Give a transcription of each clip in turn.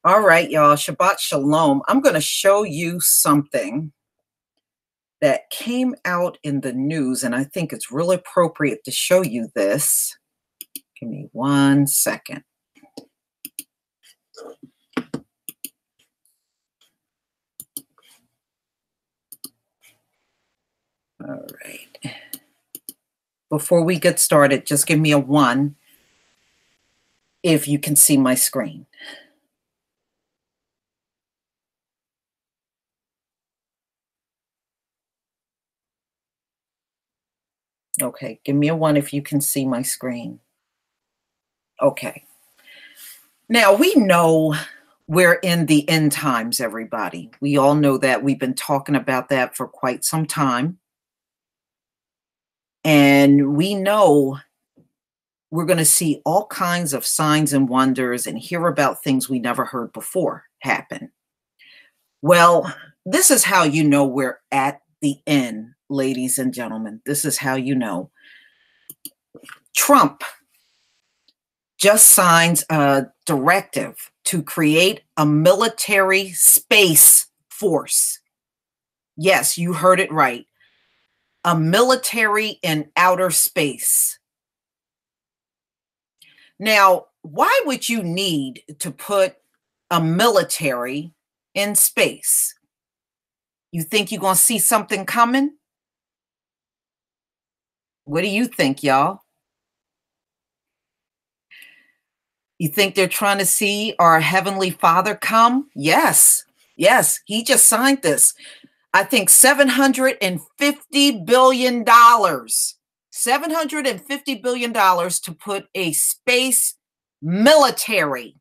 All right, y'all, Shabbat Shalom. I'm going to show you something that came out in the news, and I think it's really appropriate to show you this. Give me 1 second. All right. Before we get started, just give me a 1 if you can see my screen. Okay, give me a 1 if you can see my screen. Okay. Now, we know we're in the end times, everybody. We all know that. We've been talking about that for quite some time. And we know we're going to see all kinds of signs and wonders and hear about things we never heard before happen. Well, this is how you know we're at the end, ladies and gentlemen. This is how you know. Trump just signs a directive to create a military space force. Yes, you heard it right. A military in outer space. Now, why would you need to put a military in space? You think you're going to see something coming? What do you think, y'all? You think they're trying to see our Heavenly Father come? Yes. Yes, he just signed this. I think $750 billion. $750 billion to put a space military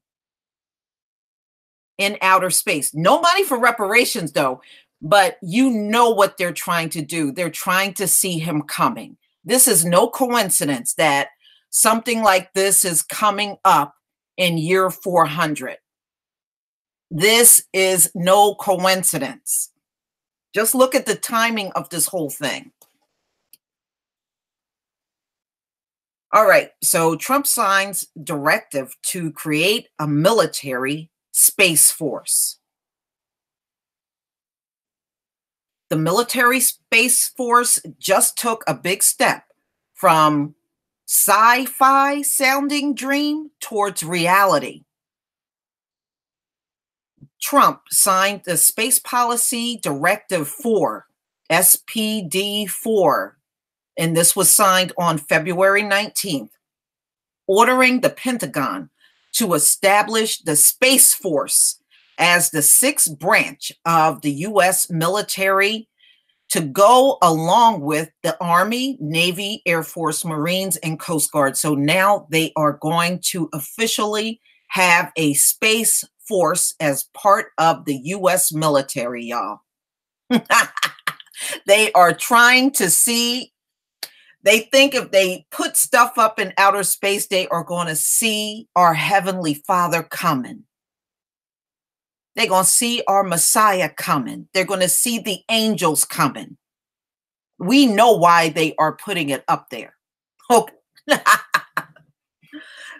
in outer space. No money for reparations, though, but you know what they're trying to do. They're trying to see him coming. This is no coincidence that something like this is coming up in year 400. This is no coincidence. Just look at the timing of this whole thing. All right, so Trump signs directive to create a military space force. The military space force just took a big step from sci-fi sounding dream towards reality. Trump signed the Space Policy Directive 4, SPD 4, and this was signed on February 19th, ordering the Pentagon to establish the Space Force as the sixth branch of the U.S. military to go along with the Army, Navy, Air Force, Marines, and Coast Guard. So now they are going to officially have a Space Force as part of the U.S. military, y'all. They are trying to see. They think if they put stuff up in outer space, they are going to see our Heavenly Father coming. They're going to see our Messiah coming. They're going to see the angels coming. We know why they are putting it up there. Okay.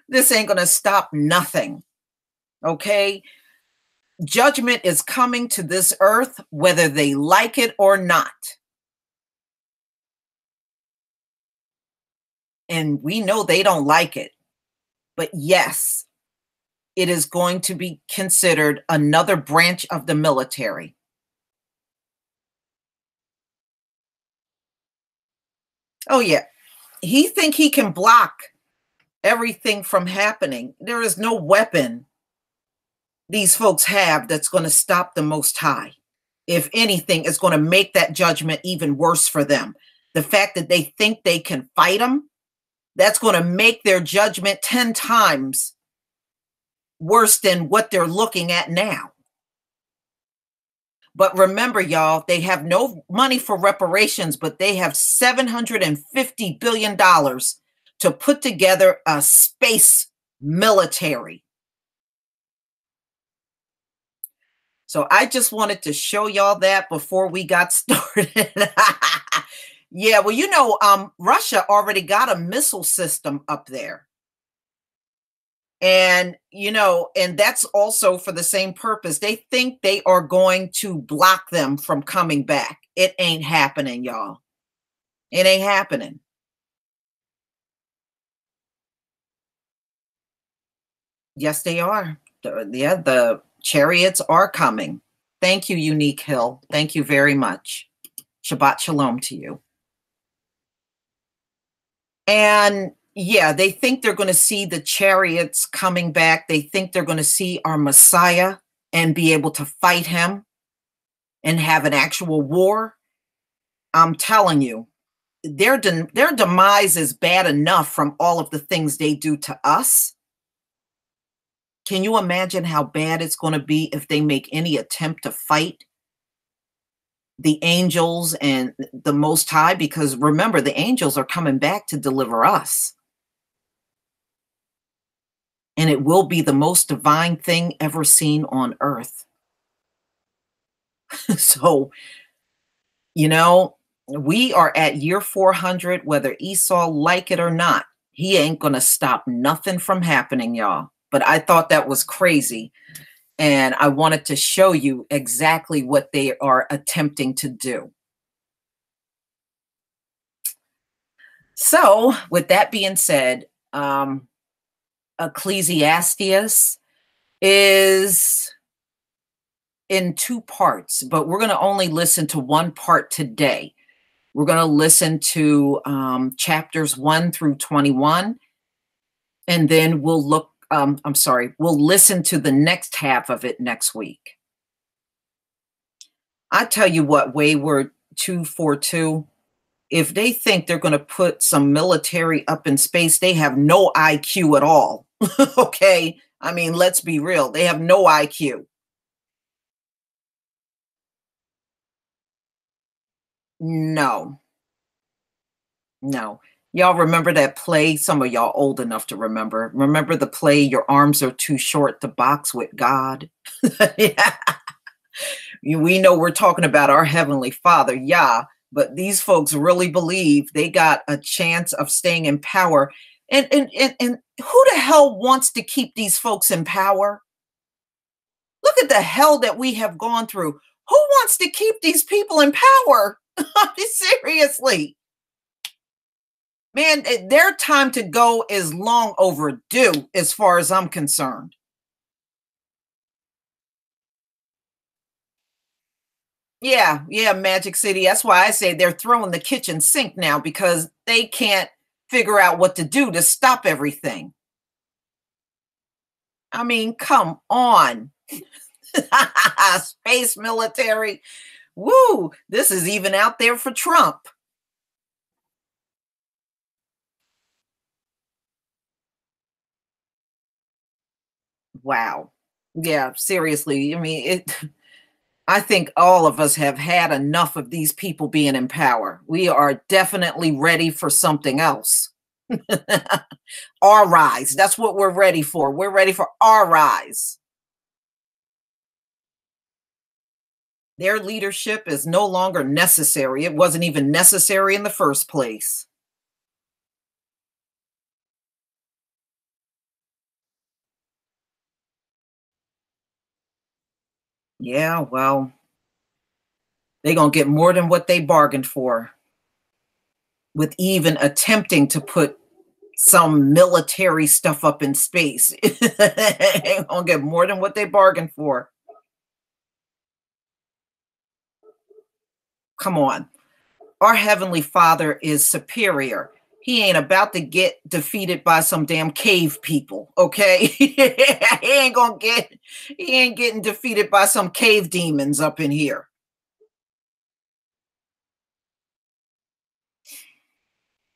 This ain't going to stop nothing. Okay? Judgment is coming to this earth, whether they like it or not. And we know they don't like it. But yes, it is going to be considered another branch of the military. Oh, yeah. He think he can block everything from happening. There is no weapon these folks have that's going to stop the Most High. If anything, it's going to make that judgment even worse for them. The fact that they think they can fight him, that's going to make their judgment 10 times worse than what they're looking at now. But remember, y'all, they have no money for reparations, but they have $750 billion to put together a space military. So I just wanted to show y'all that before we got started. Yeah, well, you know, Russia already got a missile system up there. And, you know, and that's also for the same purpose. They think they are going to block them from coming back. It ain't happening, y'all. It ain't happening. Yes, they are. Yeah, the chariots are coming. Thank you, Unique Hill. Thank you very much. Shabbat shalom to you. And yeah, they think they're going to see the chariots coming back. They think they're going to see our Messiah and be able to fight him and have an actual war. I'm telling you, their demise is bad enough from all of the things they do to us. Can you imagine how bad it's going to be if they make any attempt to fight the angels and the Most High? Because remember, the angels are coming back to deliver us. And it will be the most divine thing ever seen on earth. So, you know, we are at year 400, whether Esau like it or not. He ain't going to stop nothing from happening, y'all. But I thought that was crazy. And I wanted to show you exactly what they are attempting to do. So, with that being said, Ecclesiasticus is in two parts, but we're going to only listen to one part today. We're going to listen to chapters 1 through 21, and then we'll we'll listen to the next half of it next week. I tell you what, Wayward 242, if they think they're going to put some military up in space, they have no IQ at all. Okay? I mean, let's be real. They have no IQ. No. No. Y'all remember that play? Some of y'all old enough to remember. Remember the play, Your Arms Are Too Short to Box with God? Yeah. We know we're talking about our Heavenly Father, Yah, but these folks really believe they got a chance of staying in power. And who the hell wants to keep these folks in power? Look at the hell that we have gone through. Who wants to keep these people in power? Seriously. Man, their time to go is long overdue as far as I'm concerned. Yeah, Magic City. That's why I say they're throwing the kitchen sink now because they can't figure out what to do to stop everything. I mean, come on. Space military. Woo, this is even out there for Trump. Wow. Yeah, seriously. I mean, I think all of us have had enough of these people being in power. We are definitely ready for something else. Our rise. That's what we're ready for. We're ready for our rise. Their leadership is no longer necessary. It wasn't even necessary in the first place. Yeah, well, they're going to get more than what they bargained for with even attempting to put some military stuff up in space. They're going to get more than what they bargained for. Come on. Our Heavenly Father is superior. He ain't about to get defeated by some damn cave people, okay? he ain't getting defeated by some cave demons up in here.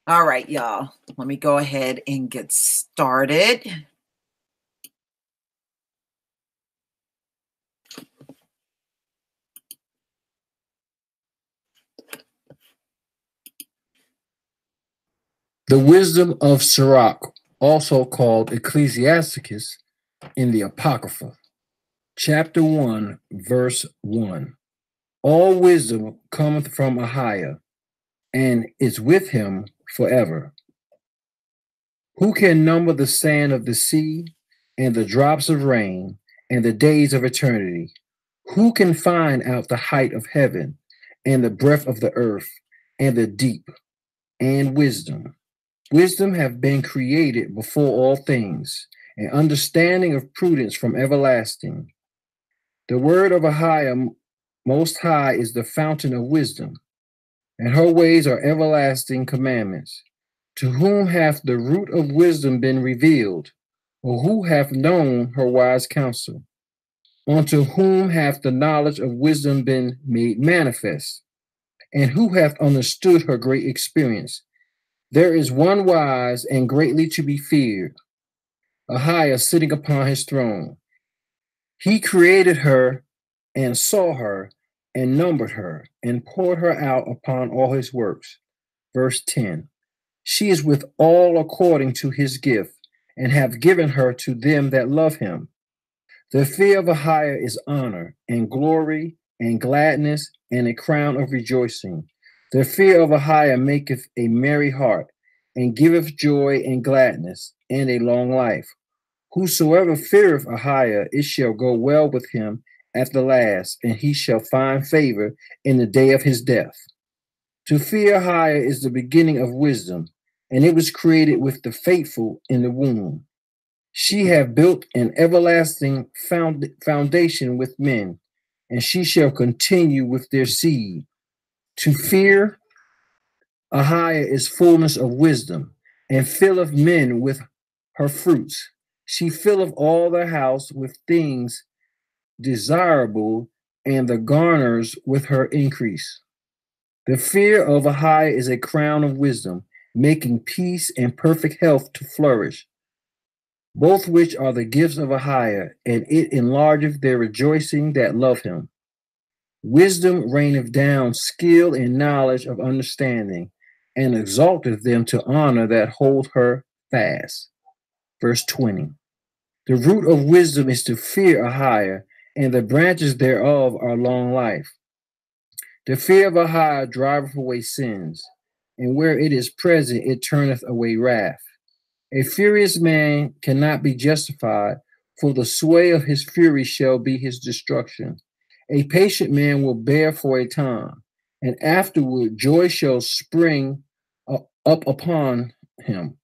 All right, y'all. Let me go ahead and get started. The wisdom of Sirach, also called Ecclesiasticus in the Apocrypha, chapter 1, verse 1. All wisdom cometh from Ahiah, and is with him forever. Who can number the sand of the sea, and the drops of rain, and the days of eternity? Who can find out the height of heaven, and the breadth of the earth, and the deep, and wisdom? Wisdom have been created before all things, and understanding of prudence from everlasting. The word of Ahia Most High is the fountain of wisdom, and her ways are everlasting commandments. To whom hath the root of wisdom been revealed, or who hath known her wise counsel? Unto whom hath the knowledge of wisdom been made manifest, and who hath understood her great experience? There is one wise and greatly to be feared, Ahia sitting upon his throne. He created her and saw her and numbered her and poured her out upon all his works. Verse 10. She is with all according to his gift, and have given her to them that love him. The fear of Ahia is honor and glory and gladness and a crown of rejoicing. The fear of Ahia maketh a merry heart, and giveth joy and gladness and a long life. Whosoever feareth Ahia, it shall go well with him at the last, and he shall find favor in the day of his death. To fear Ahia is the beginning of wisdom, and it was created with the faithful in the womb. She hath built an everlasting foundation with men, and she shall continue with their seed. To fear Ahia is fullness of wisdom, and filleth men with her fruits. She filleth all the house with things desirable, and the garners with her increase. The fear of Ahia is a crown of wisdom, making peace and perfect health to flourish, both which are the gifts of Ahia, and it enlargeth their rejoicing that love him. Wisdom raineth down skill and knowledge of understanding, and exalteth them to honor that hold her fast. Verse 20. The root of wisdom is to fear Ahia, and the branches thereof are long life. The fear of Ahia driveth away sins, and where it is present, it turneth away wrath. A furious man cannot be justified, for the sway of his fury shall be his destruction. A patient man will bear for a time, and afterward joy shall spring up upon him.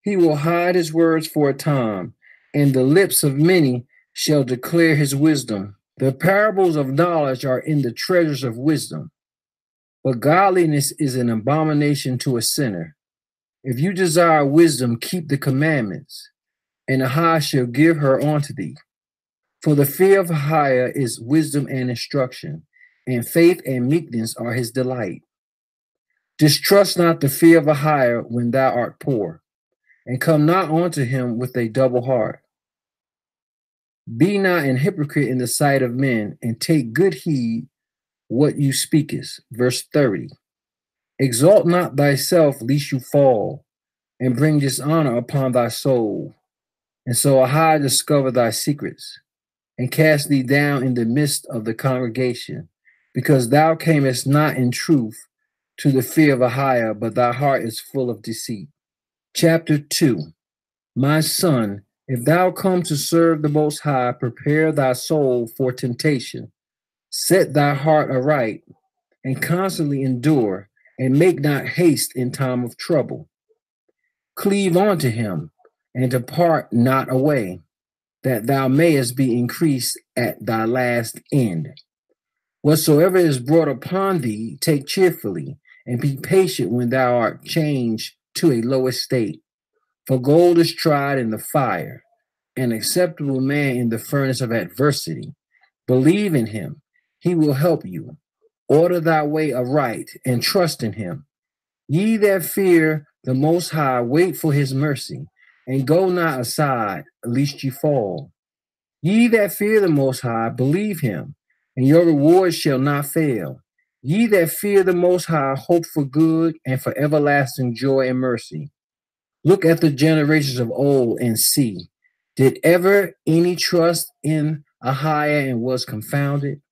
He will hide his words for a time, and the lips of many shall declare his wisdom. The parables of knowledge are in the treasures of wisdom, but godliness is an abomination to a sinner. If you desire wisdom, keep the commandments, and Ahia shall give her unto thee. For the fear of Ahia is wisdom and instruction, and faith and meekness are his delight. Distrust not the fear of Ahia when thou art poor, and come not unto him with a double heart. Be not an hypocrite in the sight of men, and take good heed what you speakest. Verse 30. Exalt not thyself, lest you fall, and bring dishonor upon thy soul. And so Ahia discover thy secrets, and cast thee down in the midst of the congregation, because thou camest not in truth to the fear of Ahia, but thy heart is full of deceit. Chapter 2. My son, if thou come to serve the Most High, prepare thy soul for temptation. Set thy heart aright, and constantly endure, and make not haste in time of trouble. Cleave unto him, and depart not away, that thou mayest be increased at thy last end. Whatsoever is brought upon thee, take cheerfully, and be patient when thou art changed to a low estate. For gold is tried in the fire, an acceptable man in the furnace of adversity. Believe in him, he will help you. Order thy way aright, and trust in him. Ye that fear the Most High, wait for his mercy, and go not aside, lest ye fall. Ye that fear the Most High, believe him, and your reward shall not fail. Ye that fear the Most High, hope for good and for everlasting joy and mercy. Look at the generations of old and see. Did ever any trust in Ahia and was confounded?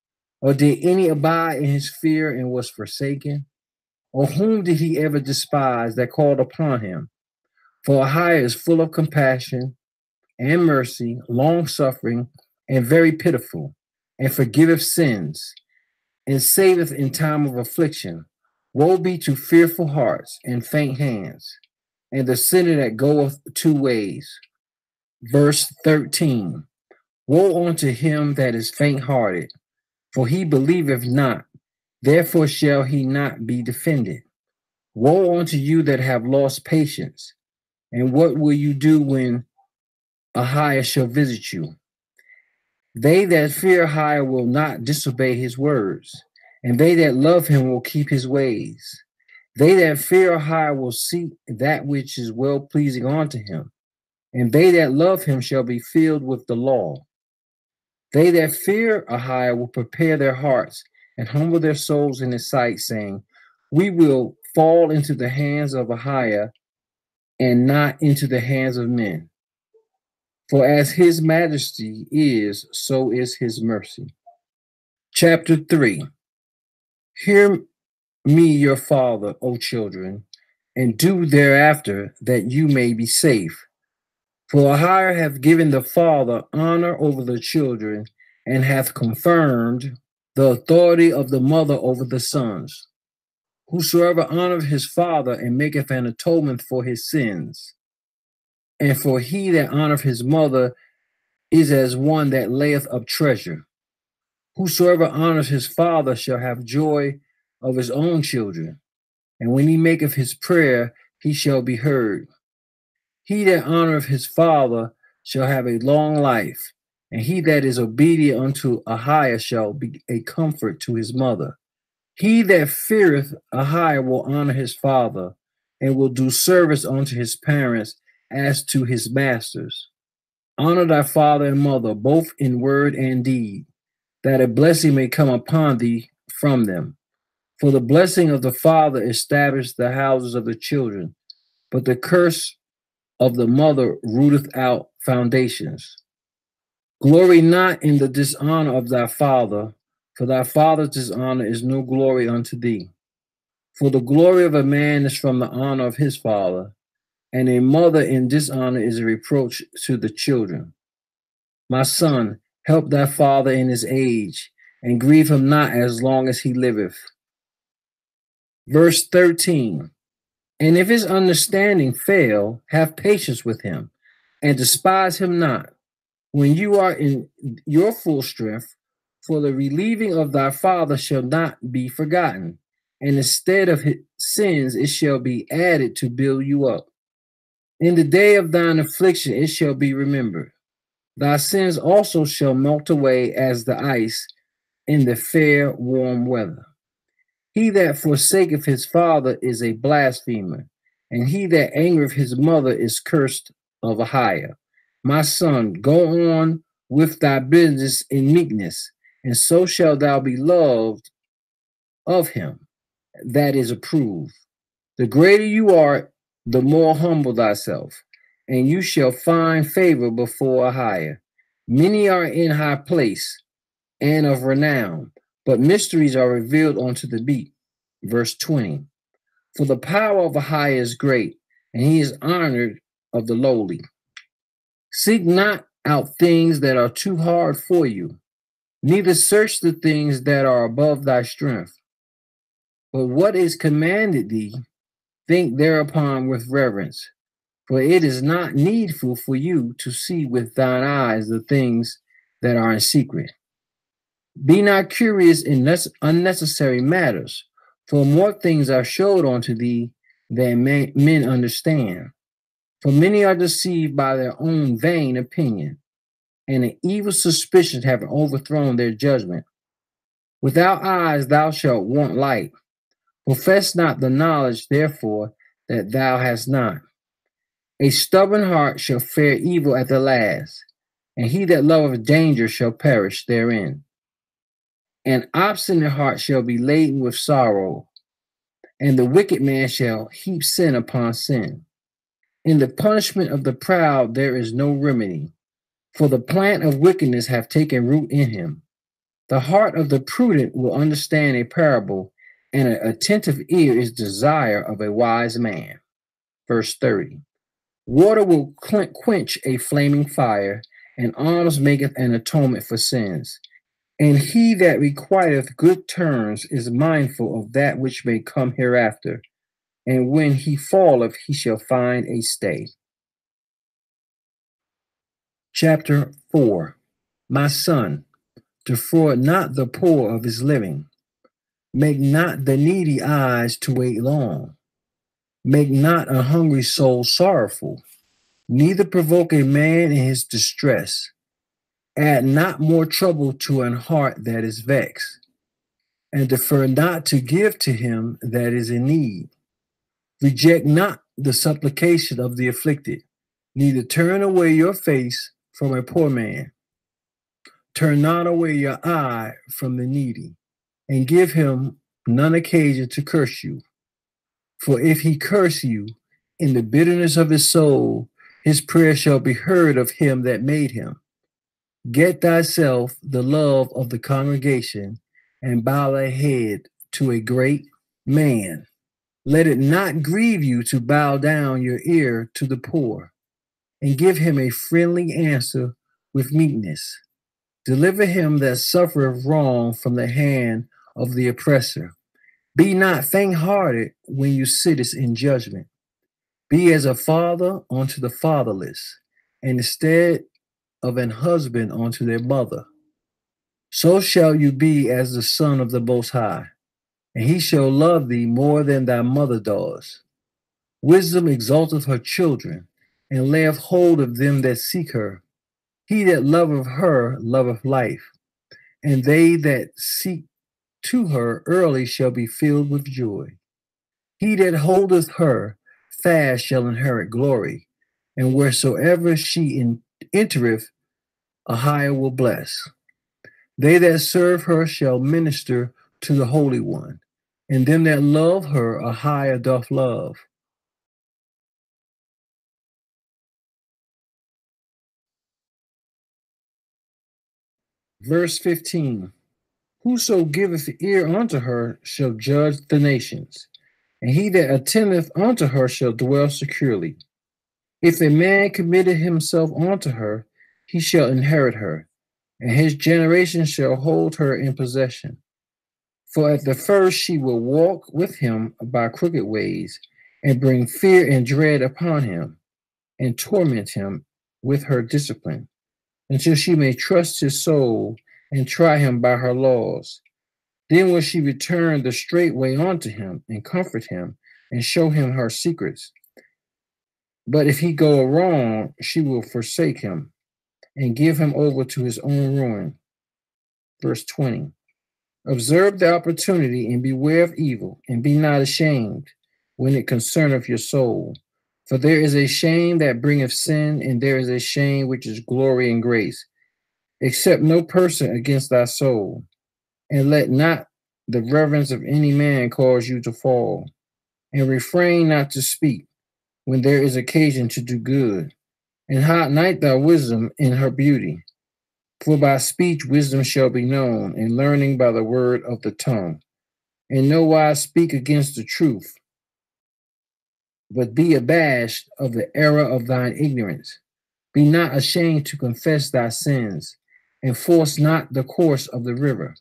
Or did any abide in his fear and was forsaken? Or whom did he ever despise that called upon him? For Ahia is full of compassion and mercy, long-suffering, and very pitiful, and forgiveth sins, and saveth in time of affliction. Woe be to fearful hearts and faint hands, and the sinner that goeth two ways. Verse 13. Woe unto him that is faint-hearted, for he believeth not, therefore shall he not be defended. Woe unto you that have lost patience, and what will you do when Ahiah shall visit you? They that fear Ahiah will not disobey his words, and they that love him will keep his ways. They that fear Ahiah will seek that which is well pleasing unto him, and they that love him shall be filled with the law. They that fear Ahiah will prepare their hearts and humble their souls in his sight, saying, we will fall into the hands of Ahiah and not into the hands of men. For as his majesty is, so is his mercy. Chapter 3. Hear me, your father, O children, and do thereafter, that you may be safe. For Ahiah hath given the father honor over the children, and hath confirmed the authority of the mother over the sons. Whosoever honoreth his father and maketh an atonement for his sins, and for he that honoreth his mother is as one that layeth up treasure. Whosoever honors his father shall have joy of his own children, and when he maketh his prayer, he shall be heard. He that honoreth his father shall have a long life, and he that is obedient unto Ahiah shall be a comfort to his mother. He that feareth Ahiah will honor his father, and will do service unto his parents as to his masters. Honor thy father and mother, both in word and deed, that a blessing may come upon thee from them. For the blessing of the father established the houses of the children, but the curse of the mother rooteth out foundations. Glory not in the dishonor of thy father, for thy father's dishonor is no glory unto thee. For the glory of a man is from the honor of his father, and a mother in dishonor is a reproach to the children. My son, help thy father in his age, and grieve him not as long as he liveth. Verse 13. And if his understanding fail, have patience with him, and despise him not, when you are in your full strength, for the relieving of thy father shall not be forgotten, and instead of his sins it shall be added to build you up. In the day of thine affliction it shall be remembered. Thy sins also shall melt away as the ice in the fair warm weather. He that forsaketh his father is a blasphemer, and he that angereth his mother is cursed of Ahiah. My son, go on with thy business in meekness, and so shalt thou be loved of him that is approved. The greater you are, the more humble thyself, and you shall find favor before Ahiah. Many are in high place and of renown, but mysteries are revealed unto the meek. Verse 20. For the power of Ahiah is great, and he is honored of the lowly. Seek not out things that are too hard for you, neither search the things that are above thy strength. But what is commanded thee, think thereupon with reverence, for it is not needful for you to see with thine eyes the things that are in secret. Be not curious in unnecessary matters, for more things are showed unto thee than men understand. For many are deceived by their own vain opinion, and an evil suspicion have overthrown their judgment. Without eyes thou shalt want light. Profess not the knowledge, therefore, that thou hast not. A stubborn heart shall fare evil at the last, and he that loveth danger shall perish therein. An obstinate heart shall be laden with sorrow, and the wicked man shall heap sin upon sin. In the punishment of the proud there is no remedy, for the plant of wickedness hath taken root in him. The heart of the prudent will understand a parable, and an attentive ear is desire of a wise man. Verse 30. Water will quench a flaming fire, and alms maketh an atonement for sins. And he that requiteth good turns is mindful of that which may come hereafter, and when he falleth, he shall find a stay. Chapter 4. My son, defraud not the poor of his living. Make not the needy eyes to wait long. Make not a hungry soul sorrowful. Neither provoke a man in his distress. Add not more trouble to an heart that is vexed. And defer not to give to him that is in need. Reject not the supplication of the afflicted, neither turn away your face from a poor man. Turn not away your eye from the needy, and give him none occasion to curse you. For if he curse you in the bitterness of his soul, his prayer shall be heard of him that made him. Get thyself the love of the congregation, and bow thy head to a great man. Let it not grieve you to bow down your ear to the poor, and give him a friendly answer with meekness. Deliver him that suffereth wrong from the hand of the oppressor. Be not faint-hearted when you sittest in judgment. Be as a father unto the fatherless, and instead of an husband unto their mother. So shall you be as the son of the Most High, and he shall love thee more than thy mother does. Wisdom exalteth her children, and layeth hold of them that seek her. He that loveth her loveth life, and they that seek to her early shall be filled with joy. He that holdeth her fast shall inherit glory, and wheresoever she entereth, a higher will bless. They that serve her shall minister to the Holy One, and them that love her a higher doth love. Verse 15. Whoso giveth ear unto her shall judge the nations, and he that attendeth unto her shall dwell securely. If a man committeth himself unto her, he shall inherit her, and his generation shall hold her in possession. For at the first she will walk with him by crooked ways, and bring fear and dread upon him, and torment him with her discipline, until she may trust his soul and try him by her laws. Then will she return the straight way unto him, and comfort him, and show him her secrets. But if he go wrong, she will forsake him, and give him over to his own ruin. Verse 20. Observe the opportunity, and beware of evil, and be not ashamed, when it concerneth your soul. For there is a shame that bringeth sin, and there is a shame which is glory and grace. Accept no person against thy soul, and let not the reverence of any man cause you to fall. And refrain not to speak when there is occasion to do good, and hide not thy wisdom in her beauty. For by speech wisdom shall be known, and learning by the word of the tongue. In no wise speak against the truth, but be abashed of the error of thine ignorance. Be not ashamed to confess thy sins, and force not the course of the river.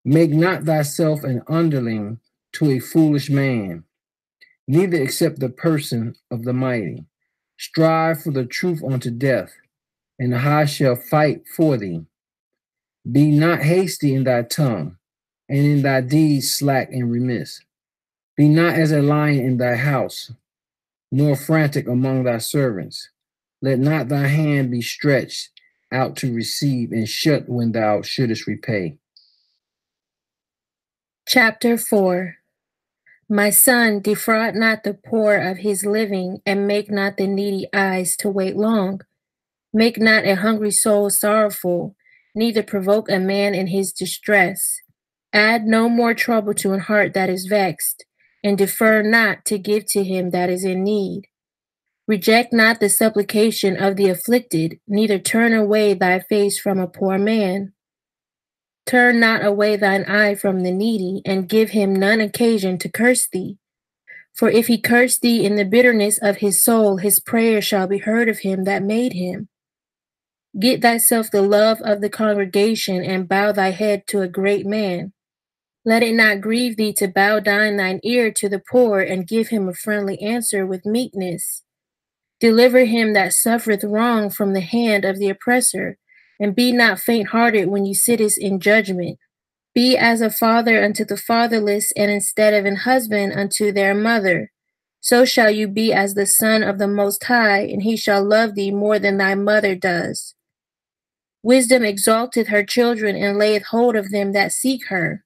Make not thyself an underling to a foolish man, neither accept the person of the mighty. Strive for the truth unto death, and the high shall fight for thee. Be not hasty in thy tongue, and in thy deeds slack and remiss. Be not as a lion in thy house, nor frantic among thy servants. Let not thy hand be stretched out to receive, and shut when thou shouldest repay. Chapter 4. My son, defraud not the poor of his living, and make not the needy eyes to wait long. Make not a hungry soul sorrowful, neither provoke a man in his distress. Add no more trouble to an heart that is vexed, and defer not to give to him that is in need. Reject not the supplication of the afflicted, neither turn away thy face from a poor man. Turn not away thine eye from the needy, and give him none occasion to curse thee. For if he curse thee in the bitterness of his soul, his prayer shall be heard of him that made him. Get thyself the love of the congregation, and bow thy head to a great man. Let it not grieve thee to bow down thine ear to the poor, and give him a friendly answer with meekness. Deliver him that suffereth wrong from the hand of the oppressor, and be not faint-hearted when you sittest in judgment. Be as a father unto the fatherless, and instead of an husband unto their mother. So shall you be as the Son of the Most High, and he shall love thee more than thy mother does. Wisdom exalteth her children, and layeth hold of them that seek her.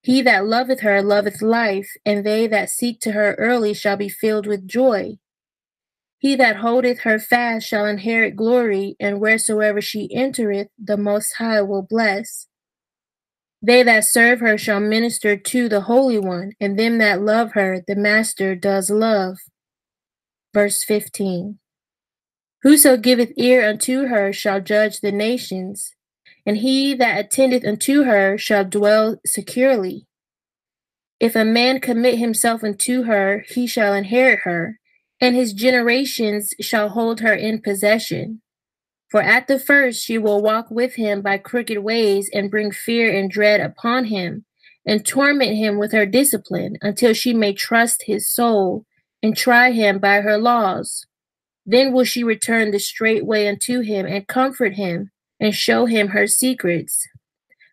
He that loveth her loveth life, and they that seek to her early shall be filled with joy. He that holdeth her fast shall inherit glory, and wheresoever she entereth, the Most High will bless. They that serve her shall minister to the Holy One, and them that love her the Master does love. Verse 15. Whoso giveth ear unto her shall judge the nations, and he that attendeth unto her shall dwell securely. If a man commit himself unto her, he shall inherit her, and his generations shall hold her in possession. For at the first she will walk with him by crooked ways, and bring fear and dread upon him, and torment him with her discipline, until she may trust his soul, and try him by her laws. Then will she return the straight way unto him, and comfort him, and show him her secrets.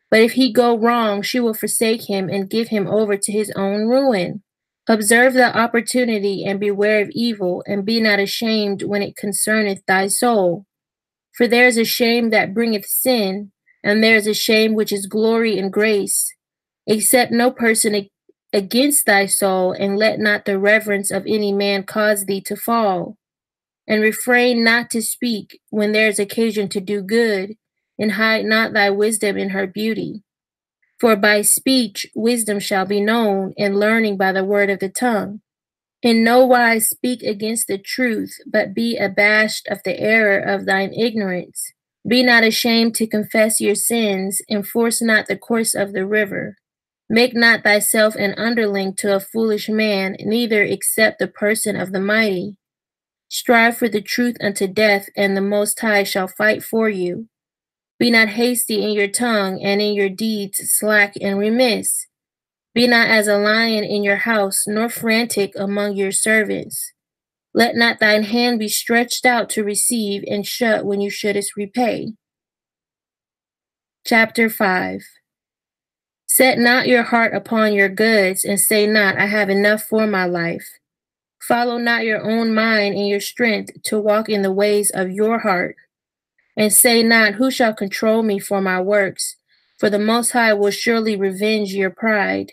But if he go wrong, she will forsake him, and give him over to his own ruin. Observe the opportunity, and beware of evil, and be not ashamed when it concerneth thy soul. For there is a shame that bringeth sin, and there is a shame which is glory and grace. Accept no person against thy soul, and let not the reverence of any man cause thee to fall. And refrain not to speak when there is occasion to do good, and hide not thy wisdom in her beauty. For by speech wisdom shall be known, and learning by the word of the tongue. In no wise speak against the truth, but be abashed of the error of thine ignorance. Be not ashamed to confess your sins, and force not the course of the river. Make not thyself an underling to a foolish man, neither accept the person of the mighty. Strive for the truth unto death, and the Most High shall fight for you. Be not hasty in your tongue, and in your deeds slack and remiss. Be not as a lion in your house, nor frantic among your servants. Let not thine hand be stretched out to receive, and shut when you shouldest repay. Chapter 5. Set not your heart upon your goods, and say not, I have enough for my life. Follow not your own mind and your strength to walk in the ways of your heart. And say not, who shall control me for my works? For the Most High will surely revenge your pride.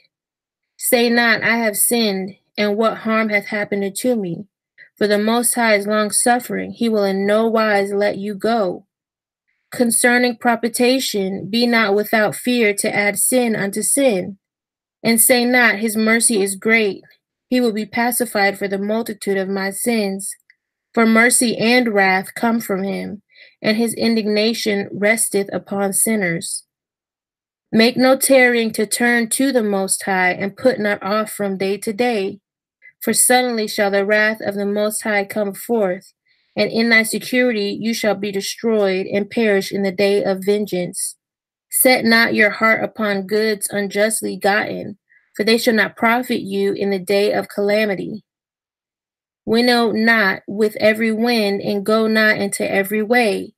Say not, I have sinned, and what harm hath happened unto me? For the Most High is long-suffering, he will in no wise let you go. Concerning propitiation, be not without fear to add sin unto sin. And say not, his mercy is great, he will be pacified for the multitude of my sins. For mercy and wrath come from him, and his indignation resteth upon sinners. Make no tarrying to turn to the Most High, and put not off from day to day. For suddenly shall the wrath of the Most High come forth, and in thy security you shall be destroyed, and perish in the day of vengeance. Set not your heart upon goods unjustly gotten, for they shall not profit you in the day of calamity. Winnow not with every wind, and go not into every way,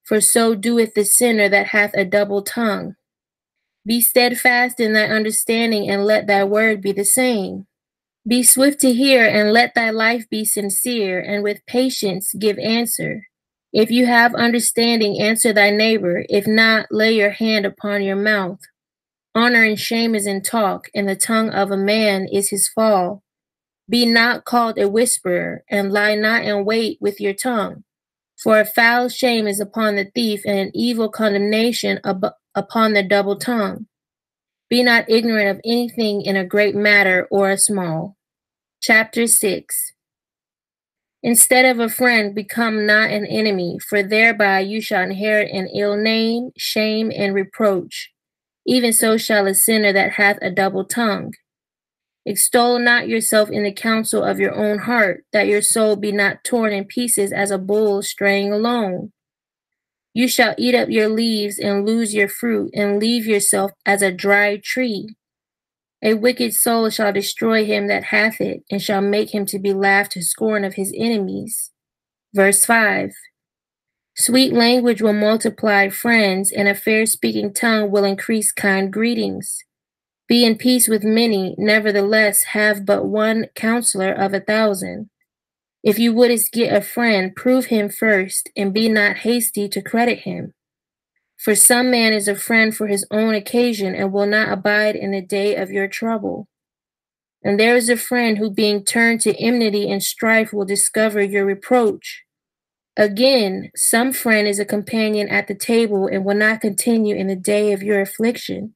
for so doeth the sinner that hath a double tongue. Be steadfast in thy understanding, and let thy word be the same. Be swift to hear, and let thy life be sincere, and with patience give answer. If you have understanding, answer thy neighbor. If not, lay your hand upon your mouth. Honor and shame is in talk, and the tongue of a man is his fall. Be not called a whisperer, and lie not in wait with your tongue. For a foul shame is upon the thief, and an evil condemnation upon the double tongue. Be not ignorant of anything in a great matter or a small. Chapter 6. Instead of a friend, become not an enemy, for thereby you shall inherit an ill name, shame, and reproach. Even so shall a sinner that hath a double tongue. Extol not yourself in the counsel of your own heart, that your soul be not torn in pieces as a bull straying alone. You shall eat up your leaves and lose your fruit, and leave yourself as a dry tree. A wicked soul shall destroy him that hath it, and shall make him to be laughed to scorn of his enemies. Verse 5. Sweet language will multiply friends, and a fair-speaking tongue will increase kind greetings. Be in peace with many, nevertheless have but one counselor of 1,000. If you wouldst get a friend, prove him first, and be not hasty to credit him. For some man is a friend for his own occasion, and will not abide in the day of your trouble. And there is a friend who, being turned to enmity and strife, will discover your reproach. Again, some friend is a companion at the table, and will not continue in the day of your affliction.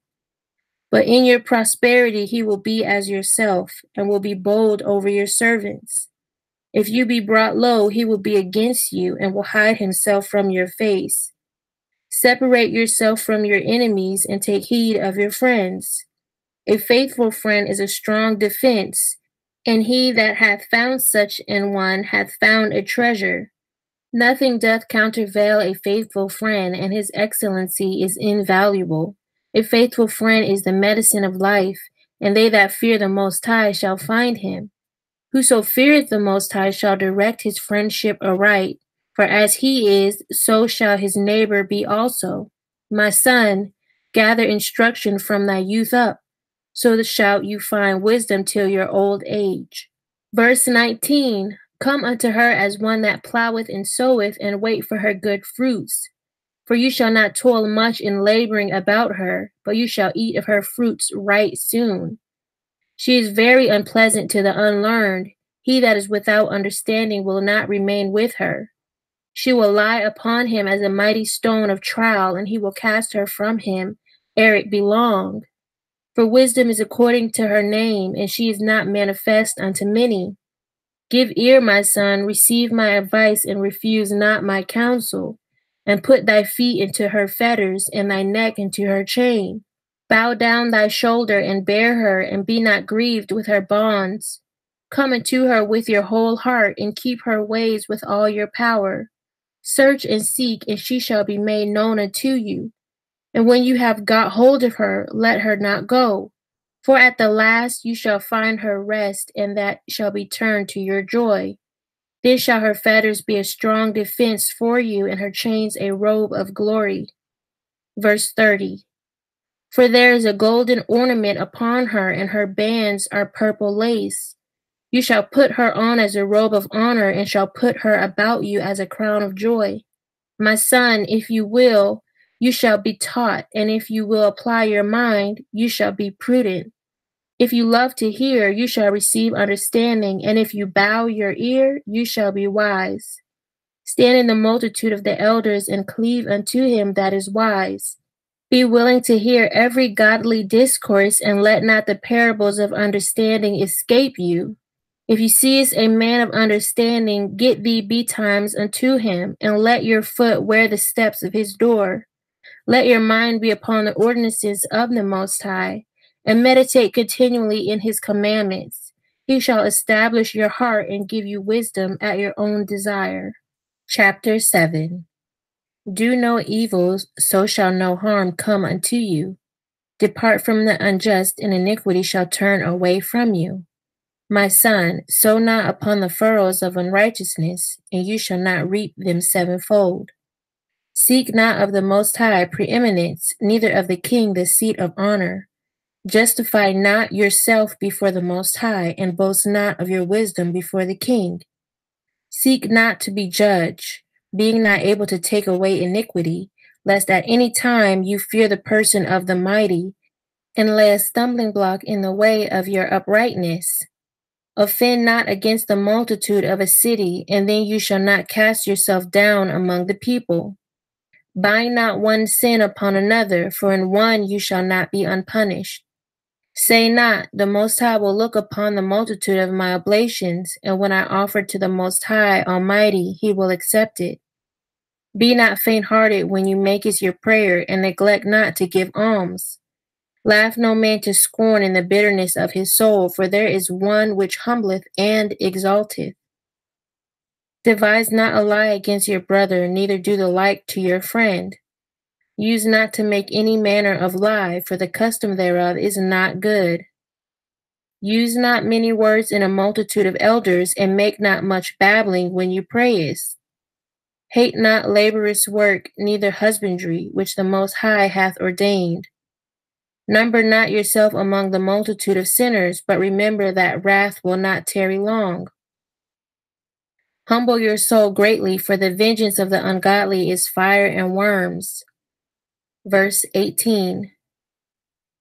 But in your prosperity he will be as yourself, and will be bold over your servants. If you be brought low, he will be against you, and will hide himself from your face. Separate yourself from your enemies, and take heed of your friends. A faithful friend is a strong defense, and he that hath found such an one hath found a treasure. Nothing doth countervail a faithful friend, and his excellency is invaluable. A faithful friend is the medicine of life, and they that fear the Most High shall find him. Whoso feareth the Most High shall direct his friendship aright, for as he is, so shall his neighbor be also. My son, gather instruction from thy youth up, so shalt you find wisdom till your old age. Verse 19. Come unto her as one that ploweth and soweth, and wait for her good fruits. For you shall not toil much in laboring about her, but you shall eat of her fruits right soon. She is very unpleasant to the unlearned. He that is without understanding will not remain with her. She will lie upon him as a mighty stone of trial, and he will cast her from him ere it be long. For wisdom is according to her name, and she is not manifest unto many. Give ear, my son, receive my advice, and refuse not my counsel, and put thy feet into her fetters, and thy neck into her chain. Bow down thy shoulder, and bear her, and be not grieved with her bonds. Come unto her with your whole heart, and keep her ways with all your power. Search and seek, and she shall be made known unto you. And when you have got hold of her, let her not go. For at the last you shall find her rest, and that shall be turned to your joy. Then shall her fetters be a strong defense for you, and her chains a robe of glory. Verse 30. For there is a golden ornament upon her, and her bands are purple lace. You shall put her on as a robe of honor, and shall put her about you as a crown of joy. My son, if you will, you shall be taught, and if you will apply your mind, you shall be prudent. If you love to hear, you shall receive understanding, and if you bow your ear, you shall be wise. Stand in the multitude of the elders, and cleave unto him that is wise. Be willing to hear every godly discourse, and let not the parables of understanding escape you. If you seest a man of understanding, get thee betimes unto him, and let your foot wear the steps of his door. Let your mind be upon the ordinances of the Most High, and meditate continually in his commandments. He shall establish your heart and give you wisdom at your own desire. Chapter 7. Do no evils, so shall no harm come unto you. Depart from the unjust, and iniquity shall turn away from you. My son, sow not upon the furrows of unrighteousness, and you shall not reap them sevenfold. Seek not of the Most High preeminence, neither of the king the seat of honor. Justify not yourself before the Most High, and boast not of your wisdom before the king. Seek not to be judged, being not able to take away iniquity, lest at any time you fear the person of the mighty, and lay a stumbling block in the way of your uprightness. Offend not against the multitude of a city, and then you shall not cast yourself down among the people. Bind not one sin upon another, for in one you shall not be unpunished. Say not, the Most High will look upon the multitude of my oblations, and when I offer to the Most High Almighty, he will accept it. Be not faint-hearted when you makest your prayer, and neglect not to give alms. Laugh no man to scorn in the bitterness of his soul, for there is one which humbleth and exalteth. Devise not a lie against your brother, neither do the like to your friend. Use not to make any manner of lie, for the custom thereof is not good. Use not many words in a multitude of elders, and make not much babbling when you prayest. Hate not laborious work, neither husbandry, which the Most High hath ordained. Number not yourself among the multitude of sinners, but remember that wrath will not tarry long. Humble your soul greatly, for the vengeance of the ungodly is fire and worms. Verse 18.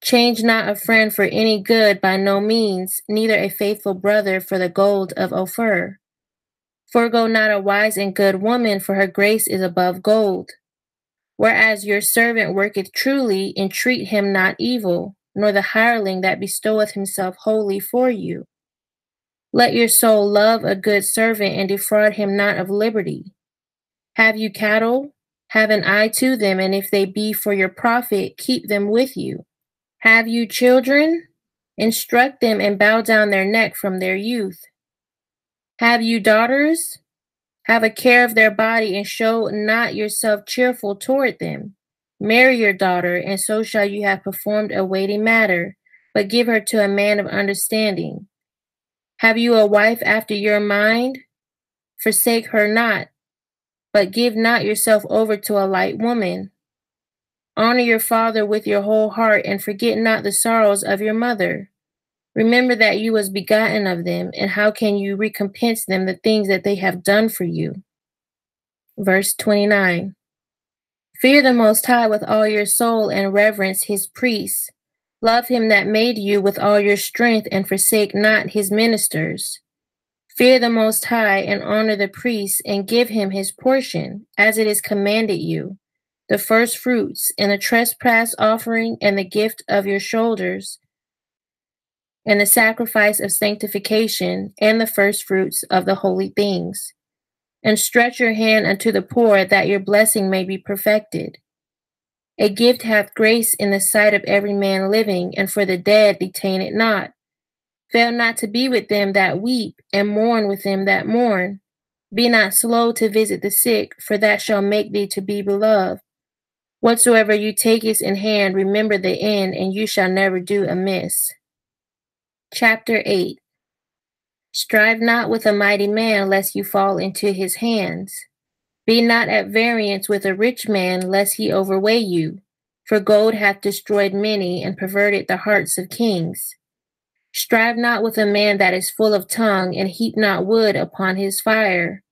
Change not a friend for any good by no means, neither a faithful brother for the gold of Ophir. Forego not a wise and good woman, for her grace is above gold. Whereas your servant worketh truly, entreat him not evil, nor the hireling that bestoweth himself wholly for you. Let your soul love a good servant, and defraud him not of liberty. Have you cattle? Have an eye to them, and if they be for your profit, keep them with you. Have you children? Instruct them and bow down their neck from their youth. Have you daughters? Have a care of their body, and show not yourself cheerful toward them. Marry your daughter, and so shall you have performed a weighty matter, but give her to a man of understanding. Have you a wife after your mind? Forsake her not, but give not yourself over to a light woman. Honor your father with your whole heart, and forget not the sorrows of your mother. Remember that you was begotten of them, and how can you recompense them the things that they have done for you? Verse 29. Fear the Most High with all your soul, and reverence his priests. Love him that made you with all your strength, and forsake not his ministers. Fear the Most High, and honor the priests, and give him his portion, as it is commanded you, the first fruits, and the trespass offering, and the gift of your shoulders, and the sacrifice of sanctification, and the first fruits of the holy things. And stretch your hand unto the poor, that your blessing may be perfected. A gift hath grace in the sight of every man living, and for the dead detain it not. Fail not to be with them that weep, and mourn with them that mourn. Be not slow to visit the sick, for that shall make thee to be beloved. Whatsoever you takest in hand, remember the end, and you shall never do amiss. Chapter 8. Strive not with a mighty man, lest you fall into his hands. Be not at variance with a rich man, lest he overweigh you. For gold hath destroyed many, and perverted the hearts of kings. Strive not with a man that is full of tongue, and heap not wood upon his fire.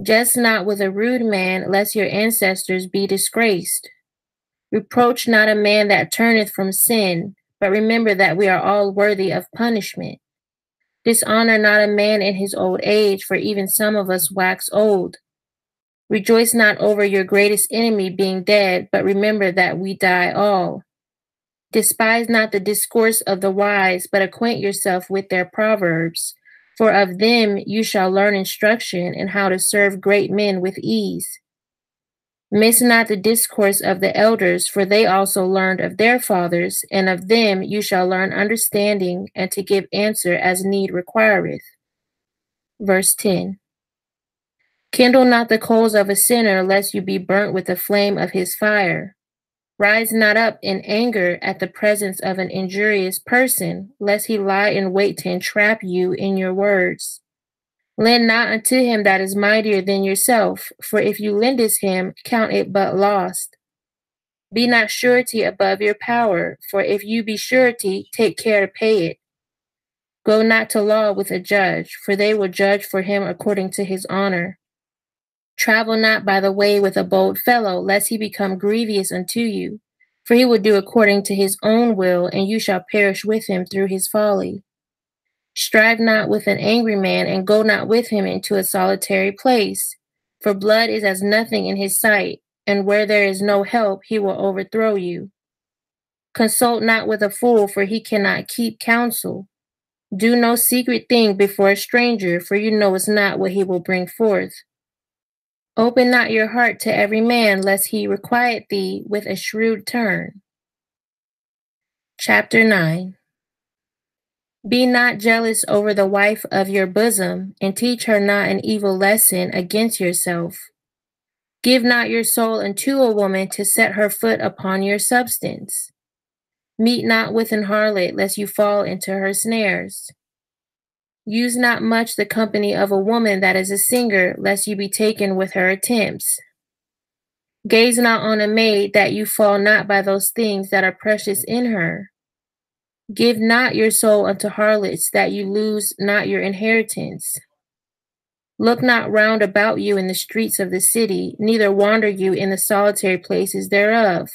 Jest not with a rude man, lest your ancestors be disgraced. Reproach not a man that turneth from sin, but remember that we are all worthy of punishment. Dishonor not a man in his old age, for even some of us wax old. Rejoice not over your greatest enemy being dead, but remember that we die all. Despise not the discourse of the wise, but acquaint yourself with their proverbs. For of them you shall learn instruction, and how to serve great men with ease. Miss not the discourse of the elders, for they also learned of their fathers, and of them you shall learn understanding, and to give answer as need requireth. Verse 10. Kindle not the coals of a sinner, lest you be burnt with the flame of his fire. Rise not up in anger at the presence of an injurious person, lest he lie in wait to entrap you in your words. Lend not unto him that is mightier than yourself, for if you lendest him, count it but lost. Be not surety above your power, for if you be surety, take care to pay it. Go not to law with a judge, for they will judge for him according to his honor. Travel not by the way with a bold fellow, lest he become grievous unto you, for he will do according to his own will, and you shall perish with him through his folly. Strive not with an angry man, and go not with him into a solitary place, for blood is as nothing in his sight, and where there is no help, he will overthrow you. Consult not with a fool, for he cannot keep counsel. Do no secret thing before a stranger, for you know not what he will bring forth. Open not your heart to every man, lest he requite thee with a shrewd turn. Chapter 9. Be not jealous over the wife of your bosom, and teach her not an evil lesson against yourself. Give not your soul unto a woman to set her foot upon your substance. Meet not with an harlot, lest you fall into her snares. Use not much the company of a woman that is a singer, lest you be taken with her attempts. Gaze not on a maid, that you fall not by those things that are precious in her. Give not your soul unto harlots, that you lose not your inheritance. Look not round about you in the streets of the city, neither wander you in the solitary places thereof.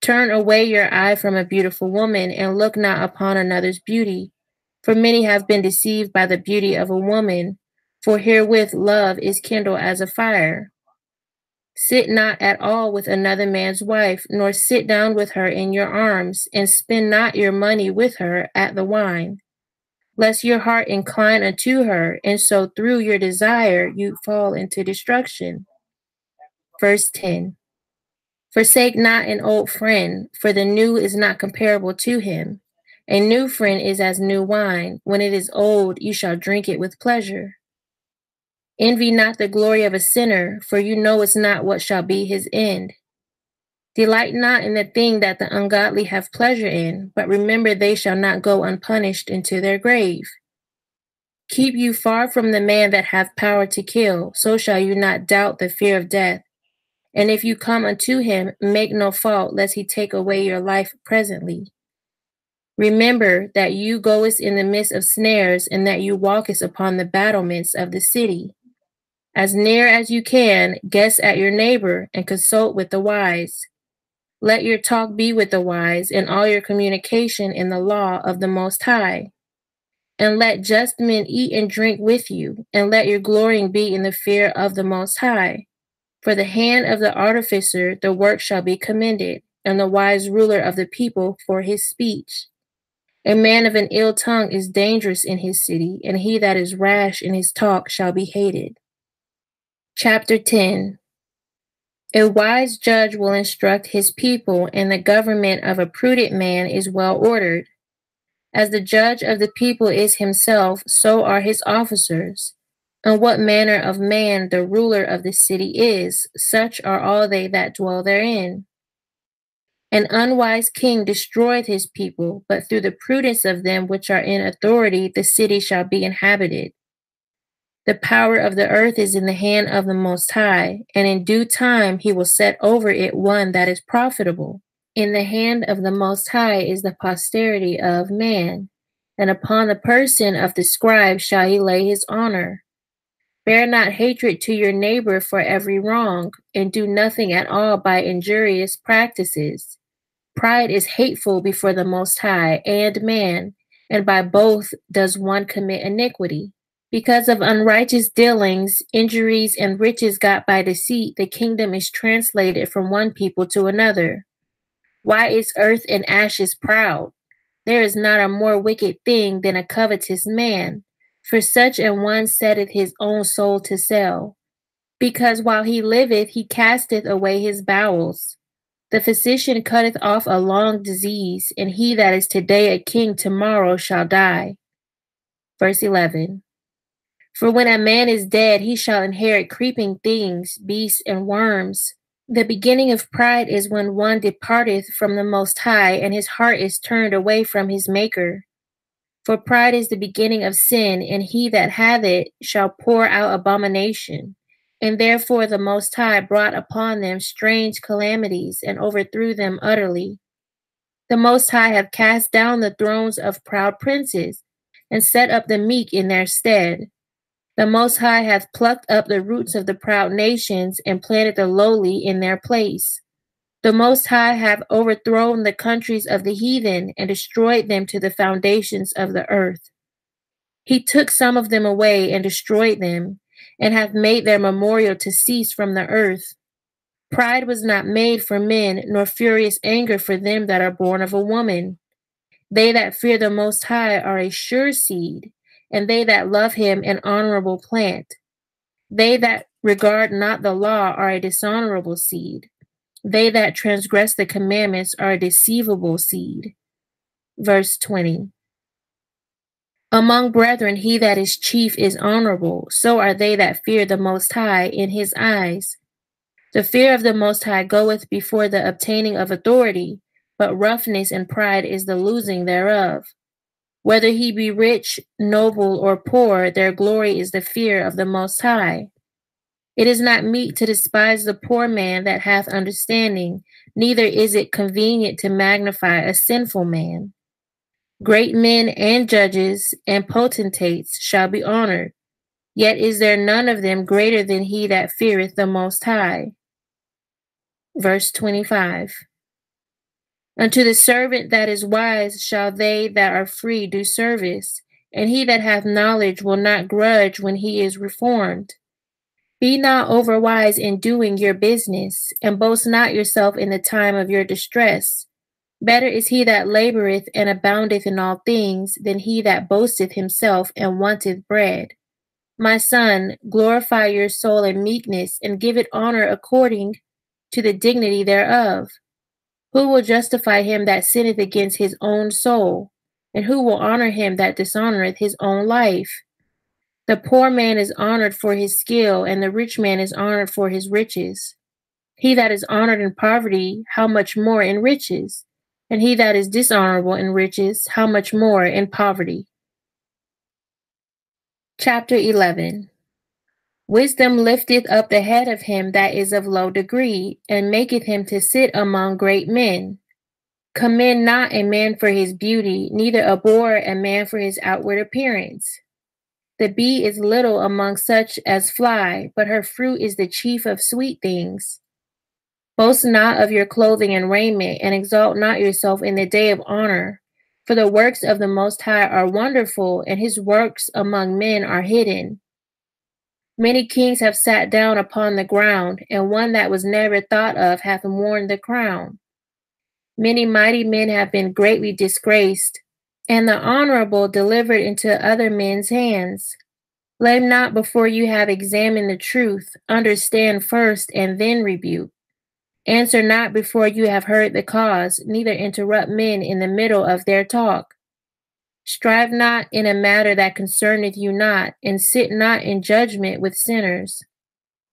Turn away your eye from a beautiful woman, and look not upon another's beauty. For many have been deceived by the beauty of a woman, for herewith love is kindled as a fire. Sit not at all with another man's wife, nor sit down with her in your arms, and spend not your money with her at the wine, lest your heart incline unto her, and so through your desire you fall into destruction. Verse 10. Forsake not an old friend, for the new is not comparable to him. A new friend is as new wine. When it is old, you shall drink it with pleasure. Envy not the glory of a sinner, for you know it's not what shall be his end. Delight not in the thing that the ungodly have pleasure in, but remember they shall not go unpunished into their grave. Keep you far from the man that hath power to kill, so shall you not doubt the fear of death. And if you come unto him, make no fault, lest he take away your life presently. Remember that you goest in the midst of snares, and that you walkest upon the battlements of the city. As near as you can, guess at your neighbor, and consult with the wise. Let your talk be with the wise, and all your communication in the law of the Most High. And let just men eat and drink with you, and let your glorying be in the fear of the Most High. For the hand of the artificer the work shall be commended, and the wise ruler of the people for his speech. A man of an ill tongue is dangerous in his city, and he that is rash in his talk shall be hated. Chapter 10. A wise judge will instruct his people, and the government of a prudent man is well ordered. As the judge of the people is himself, so are his officers. And what manner of man the ruler of the city is, such are all they that dwell therein. An unwise king destroyeth his people, but through the prudence of them which are in authority the city shall be inhabited. The power of the earth is in the hand of the Most High, and in due time he will set over it one that is profitable. In the hand of the Most High is the posterity of man, and upon the person of the scribe shall he lay his honor. Bear not hatred to your neighbor for every wrong, and do nothing at all by injurious practices. Pride is hateful before the Most High and man, and by both does one commit iniquity. Because of unrighteous dealings, injuries, and riches got by deceit, the kingdom is translated from one people to another. Why is earth and ashes proud? There is not a more wicked thing than a covetous man, for such an one setteth his own soul to sell. Because while he liveth, he casteth away his bowels. The physician cutteth off a long disease, and he that is today a king tomorrow shall die. Verse 11. For when a man is dead, he shall inherit creeping things, beasts, and worms. The beginning of pride is when one departeth from the Most High, and his heart is turned away from his Maker. For pride is the beginning of sin, and he that hath it shall pour out abomination. And therefore the Most High brought upon them strange calamities, and overthrew them utterly. The Most High hath cast down the thrones of proud princes, and set up the meek in their stead. The Most High hath plucked up the roots of the proud nations, and planted the lowly in their place. The Most High hath overthrown the countries of the heathen, and destroyed them to the foundations of the earth. He took some of them away, and destroyed them, and hath made their memorial to cease from the earth. Pride was not made for men, nor furious anger for them that are born of a woman. They that fear the Most High are a sure seed, and they that love him an honorable plant. They that regard not the law are a dishonorable seed. They that transgress the commandments are a deceivable seed. Verse 20. Among brethren, he that is chief is honorable, so are they that fear the Most High in his eyes. The fear of the Most High goeth before the obtaining of authority, but roughness and pride is the losing thereof. Whether he be rich, noble, or poor, their glory is the fear of the Most High. It is not meet to despise the poor man that hath understanding, neither is it convenient to magnify a sinful man. Great men and judges and potentates shall be honored, yet is there none of them greater than he that feareth the Most High. Verse 25. Unto the servant that is wise shall they that are free do service, and he that hath knowledge will not grudge when he is reformed. Be not overwise in doing your business, and boast not yourself in the time of your distress. Better is he that laboreth and aboundeth in all things, than he that boasteth himself and wanteth bread. My son, glorify your soul in meekness, and give it honor according to the dignity thereof. Who will justify him that sinneth against his own soul? And who will honor him that dishonoreth his own life? The poor man is honored for his skill, and the rich man is honored for his riches. He that is honored in poverty, how much more in riches? And he that is dishonorable in riches, how much more in poverty? Chapter 11. Wisdom lifteth up the head of him that is of low degree, and maketh him to sit among great men. Commend not a man for his beauty, neither abhor a man for his outward appearance. The bee is little among such as fly, but her fruit is the chief of sweet things. Boast not of your clothing and raiment, and exalt not yourself in the day of honor. For the works of the Most High are wonderful, and his works among men are hidden. Many kings have sat down upon the ground, and one that was never thought of hath worn the crown. Many mighty men have been greatly disgraced, and the honorable delivered into other men's hands. Blame not before you have examined the truth. Understand first, and then rebuke. Answer not before you have heard the cause, neither interrupt men in the middle of their talk. Strive not in a matter that concerneth you not, and sit not in judgment with sinners.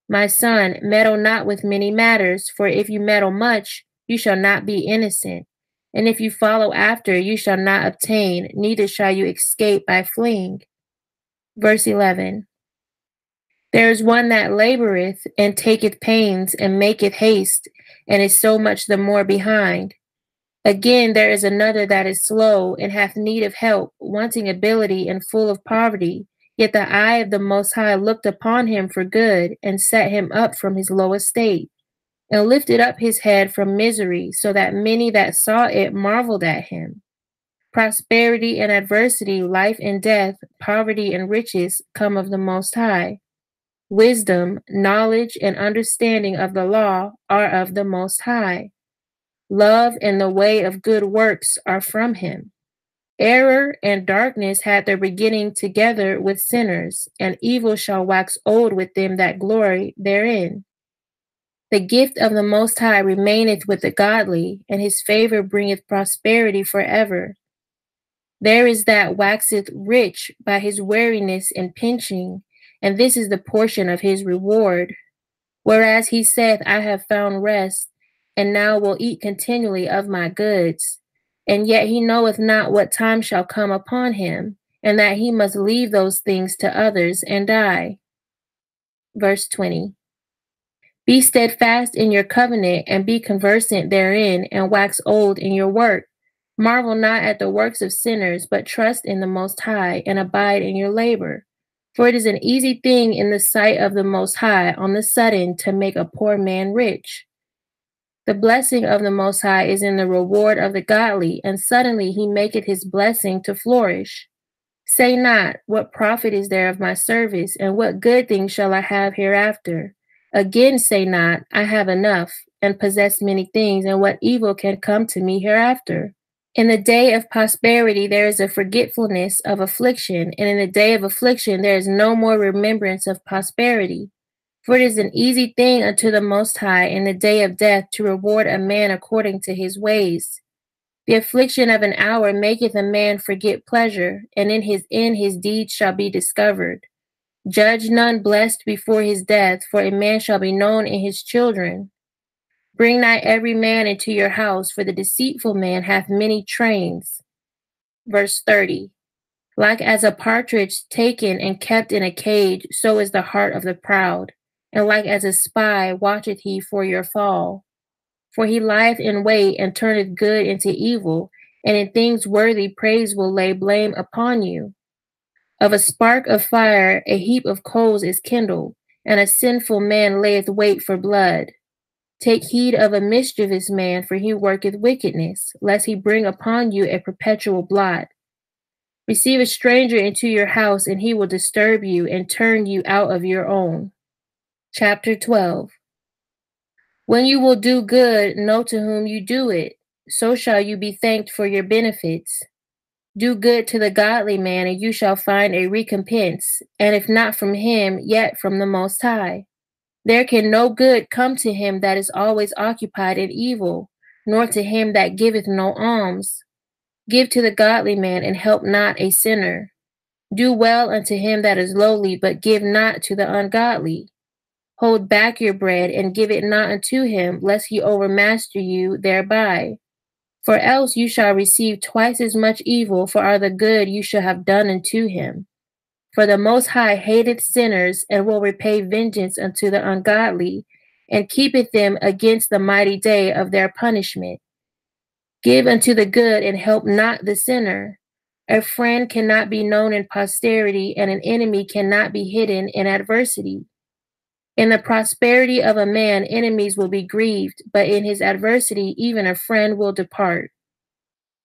My son, meddle not with many matters, for if you meddle much, you shall not be innocent. And if you follow after, you shall not obtain, neither shall you escape by fleeing. Verse 11. There is one that laboreth, and taketh pains, and maketh haste, and is so much the more behind. Again, there is another that is slow, and hath need of help, wanting ability, and full of poverty. Yet the eye of the Most High looked upon him for good, and set him up from his low estate, and lifted up his head from misery, so that many that saw it marveled at him. Prosperity and adversity, life and death, poverty and riches come of the Most High. Wisdom, knowledge, and understanding of the law are of the Most High. Love and the way of good works are from him. Error and darkness had their beginning together with sinners, and evil shall wax old with them that glory therein. The gift of the Most High remaineth with the godly, and his favor bringeth prosperity forever. There is that waxeth rich by his weariness and pinching, and this is the portion of his reward. Whereas he saith, I have found rest, and now will eat continually of my goods. And yet he knoweth not what time shall come upon him, and that he must leave those things to others and die. Verse 20. Be steadfast in your covenant, and be conversant therein, and wax old in your work. Marvel not at the works of sinners, but trust in the Most High, and abide in your labor. For it is an easy thing in the sight of the Most High on the sudden to make a poor man rich. The blessing of the Most High is in the reward of the godly, and suddenly he maketh his blessing to flourish. Say not, what profit is there of my service, and what good thing shall I have hereafter? Again say not, I have enough, and possess many things, and what evil can come to me hereafter? In the day of prosperity there is a forgetfulness of affliction, and in the day of affliction there is no more remembrance of prosperity. For it is an easy thing unto the Most High in the day of death to reward a man according to his ways. The affliction of an hour maketh a man forget pleasure, and in his end his deeds shall be discovered. Judge none blessed before his death, for a man shall be known in his children. Bring not every man into your house, for the deceitful man hath many trains. Verse 30. Like as a partridge taken and kept in a cage, so is the heart of the proud. And like as a spy watcheth he for your fall. For he lieth in wait and turneth good into evil, and in things worthy praise will lay blame upon you. Of a spark of fire a heap of coals is kindled, and a sinful man layeth wait for blood. Take heed of a mischievous man, for he worketh wickedness, lest he bring upon you a perpetual blot. Receive a stranger into your house, and he will disturb you and turn you out of your own. Chapter 12. When you will do good, know to whom you do it, so shall you be thanked for your benefits. Do good to the godly man, and you shall find a recompense, and if not from him, yet from the Most High. There can no good come to him that is always occupied in evil, nor to him that giveth no alms. Give to the godly man, and help not a sinner. Do well unto him that is lowly, but give not to the ungodly. Hold back your bread, and give it not unto him, lest he overmaster you thereby. For else you shall receive twice as much evil for all the good you shall have done unto him. For the Most High hateth sinners, and will repay vengeance unto the ungodly, and keepeth them against the mighty day of their punishment. Give unto the good, and help not the sinner. A friend cannot be known in posterity, and an enemy cannot be hidden in adversity. In the prosperity of a man, enemies will be grieved, but in his adversity, even a friend will depart.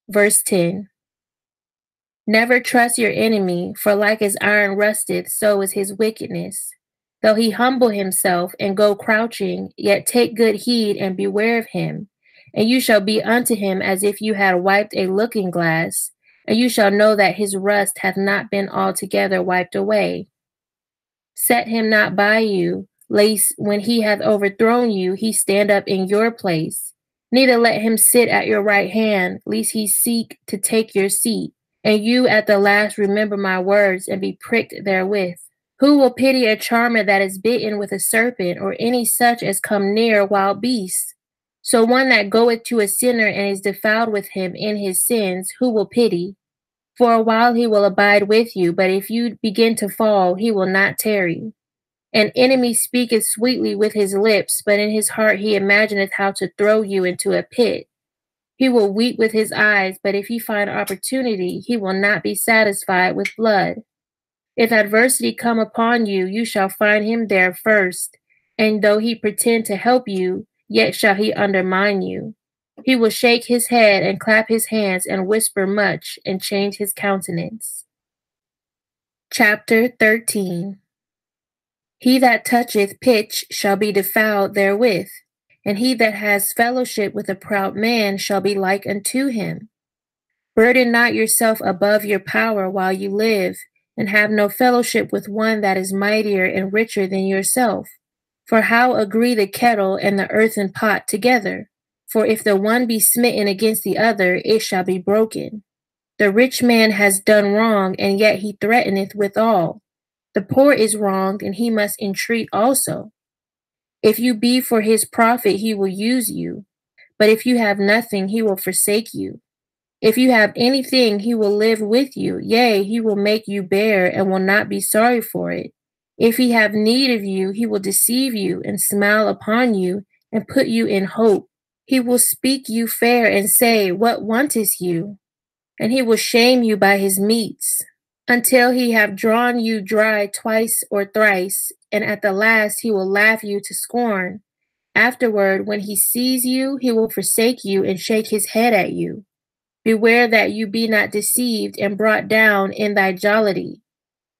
Verse 10. Never trust your enemy, for like as iron rusteth, so is his wickedness. Though he humble himself and go crouching, yet take good heed and beware of him. And you shall be unto him as if you had wiped a looking glass, and you shall know that his rust hath not been altogether wiped away. Set him not by you, lest when he hath overthrown you, he stand up in your place. Neither let him sit at your right hand, lest he seek to take your seat. And you at the last remember my words, and be pricked therewith. Who will pity a charmer that is bitten with a serpent, or any such as come near wild beasts? So one that goeth to a sinner and is defiled with him in his sins, who will pity? For a while he will abide with you, but if you begin to fall, he will not tarry. An enemy speaketh sweetly with his lips, but in his heart he imagineth how to throw you into a pit. He will weep with his eyes, but if he find opportunity, he will not be satisfied with blood. If adversity come upon you, you shall find him there first, and though he pretend to help you, yet shall he undermine you. He will shake his head and clap his hands and whisper much and change his countenance. Chapter 13. He that toucheth pitch shall be defiled therewith, and he that has fellowship with a proud man shall be like unto him. Burden not yourself above your power while you live, and have no fellowship with one that is mightier and richer than yourself. For how agree the kettle and the earthen pot together? For if the one be smitten against the other, it shall be broken. The rich man has done wrong, and yet he threateneth withal. The poor is wronged, and he must entreat also. If you be for his profit, he will use you. But if you have nothing, he will forsake you. If you have anything, he will live with you. Yea, he will make you bear and will not be sorry for it. If he have need of you, he will deceive you and smile upon you and put you in hope. He will speak you fair and say, What wantest you? And he will shame you by his meats, until he have drawn you dry twice or thrice, and at the last he will laugh you to scorn. Afterward, when he sees you, he will forsake you and shake his head at you. Beware that you be not deceived and brought down in thy jollity.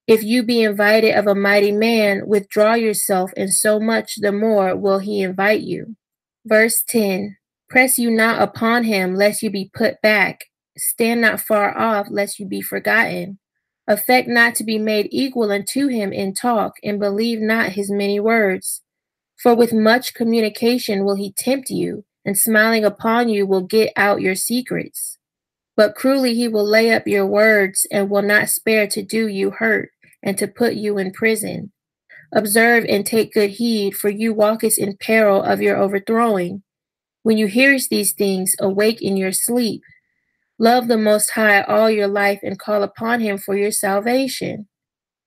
If you be invited of a mighty man, withdraw yourself, and so much the more will he invite you. Verse 10. Press you not upon him, lest you be put back. Stand not far off, lest you be forgotten. Affect not to be made equal unto him in talk, and believe not his many words. For with much communication will he tempt you, and smiling upon you will get out your secrets. But cruelly he will lay up your words, and will not spare to do you hurt, and to put you in prison. Observe and take good heed, for you walkest in peril of your overthrowing. When you hear these things, awake in your sleep. Love the Most High all your life and call upon him for your salvation.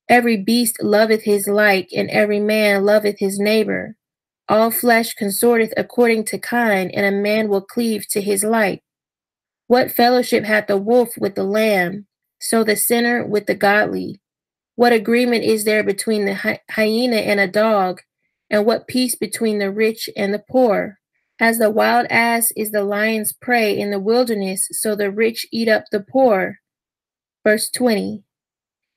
Every beast loveth his like, and every man loveth his neighbor. All flesh consorteth according to kind, and a man will cleave to his like. What fellowship hath the wolf with the lamb? So the sinner with the godly. What agreement is there between the hyena and a dog? And what peace between the rich and the poor? As the wild ass is the lion's prey in the wilderness, so the rich eat up the poor. Verse 20.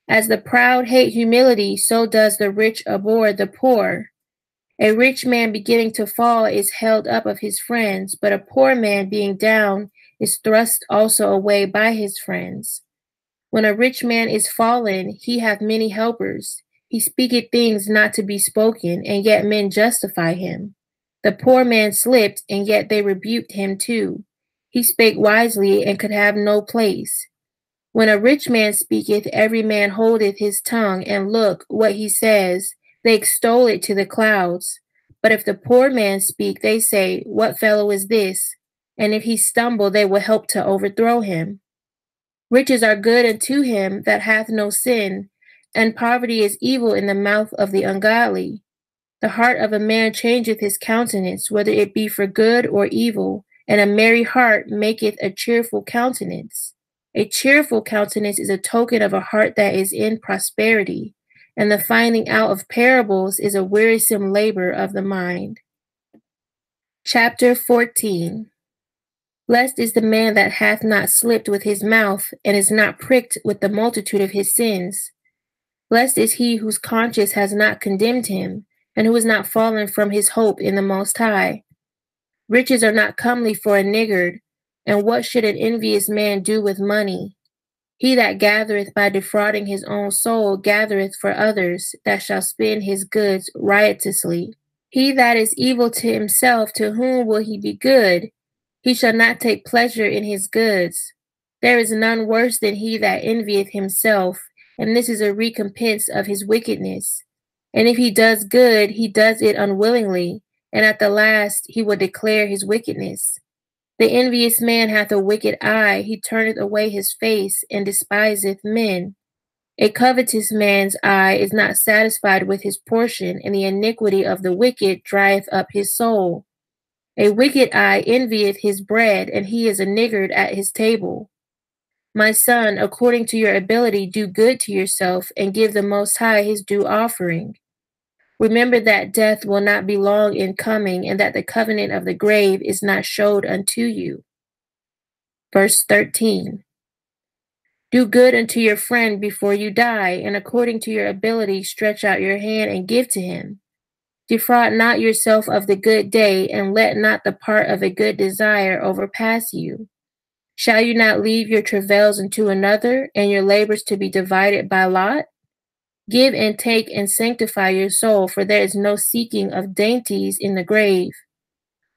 As the proud hate humility, so does the rich abhor the poor. A rich man beginning to fall is held up of his friends, but a poor man being down is thrust also away by his friends. When a rich man is fallen, he hath many helpers. He speaketh things not to be spoken, and yet men justify him. The poor man slipped, and yet they rebuked him too. He spake wisely, and could have no place. When a rich man speaketh, every man holdeth his tongue, and look what he says. They extol it to the clouds. But if the poor man speak, they say, What fellow is this? And if he stumble, they will help to overthrow him. Riches are good unto him that hath no sin, and poverty is evil in the mouth of the ungodly. The heart of a man changeth his countenance, whether it be for good or evil, and a merry heart maketh a cheerful countenance. A cheerful countenance is a token of a heart that is in prosperity, and the finding out of parables is a wearisome labor of the mind. Chapter 14. Blessed is the man that hath not slipped with his mouth, and is not pricked with the multitude of his sins. Blessed is he whose conscience has not condemned him, and who is not fallen from his hope in the Most High. Riches are not comely for a niggard, and what should an envious man do with money? He that gathereth by defrauding his own soul gathereth for others, that shall spend his goods riotously. He that is evil to himself, to whom will he be good? He shall not take pleasure in his goods. There is none worse than he that envieth himself, and this is a recompense of his wickedness. And if he does good, he does it unwillingly, and at the last he will declare his wickedness. The envious man hath a wicked eye, he turneth away his face, and despiseth men. A covetous man's eye is not satisfied with his portion, and the iniquity of the wicked drieth up his soul. A wicked eye envieth his bread, and he is a niggard at his table. My son, according to your ability, do good to yourself, and give the Most High his due offering. Remember that death will not be long in coming, and that the covenant of the grave is not showed unto you. Verse 13. Do good unto your friend before you die, and according to your ability stretch out your hand and give to him. Defraud not yourself of the good day, and let not the part of a good desire overpass you. Shall you not leave your travails unto another, and your labors to be divided by lot? Give and take and sanctify your soul, for there is no seeking of dainties in the grave.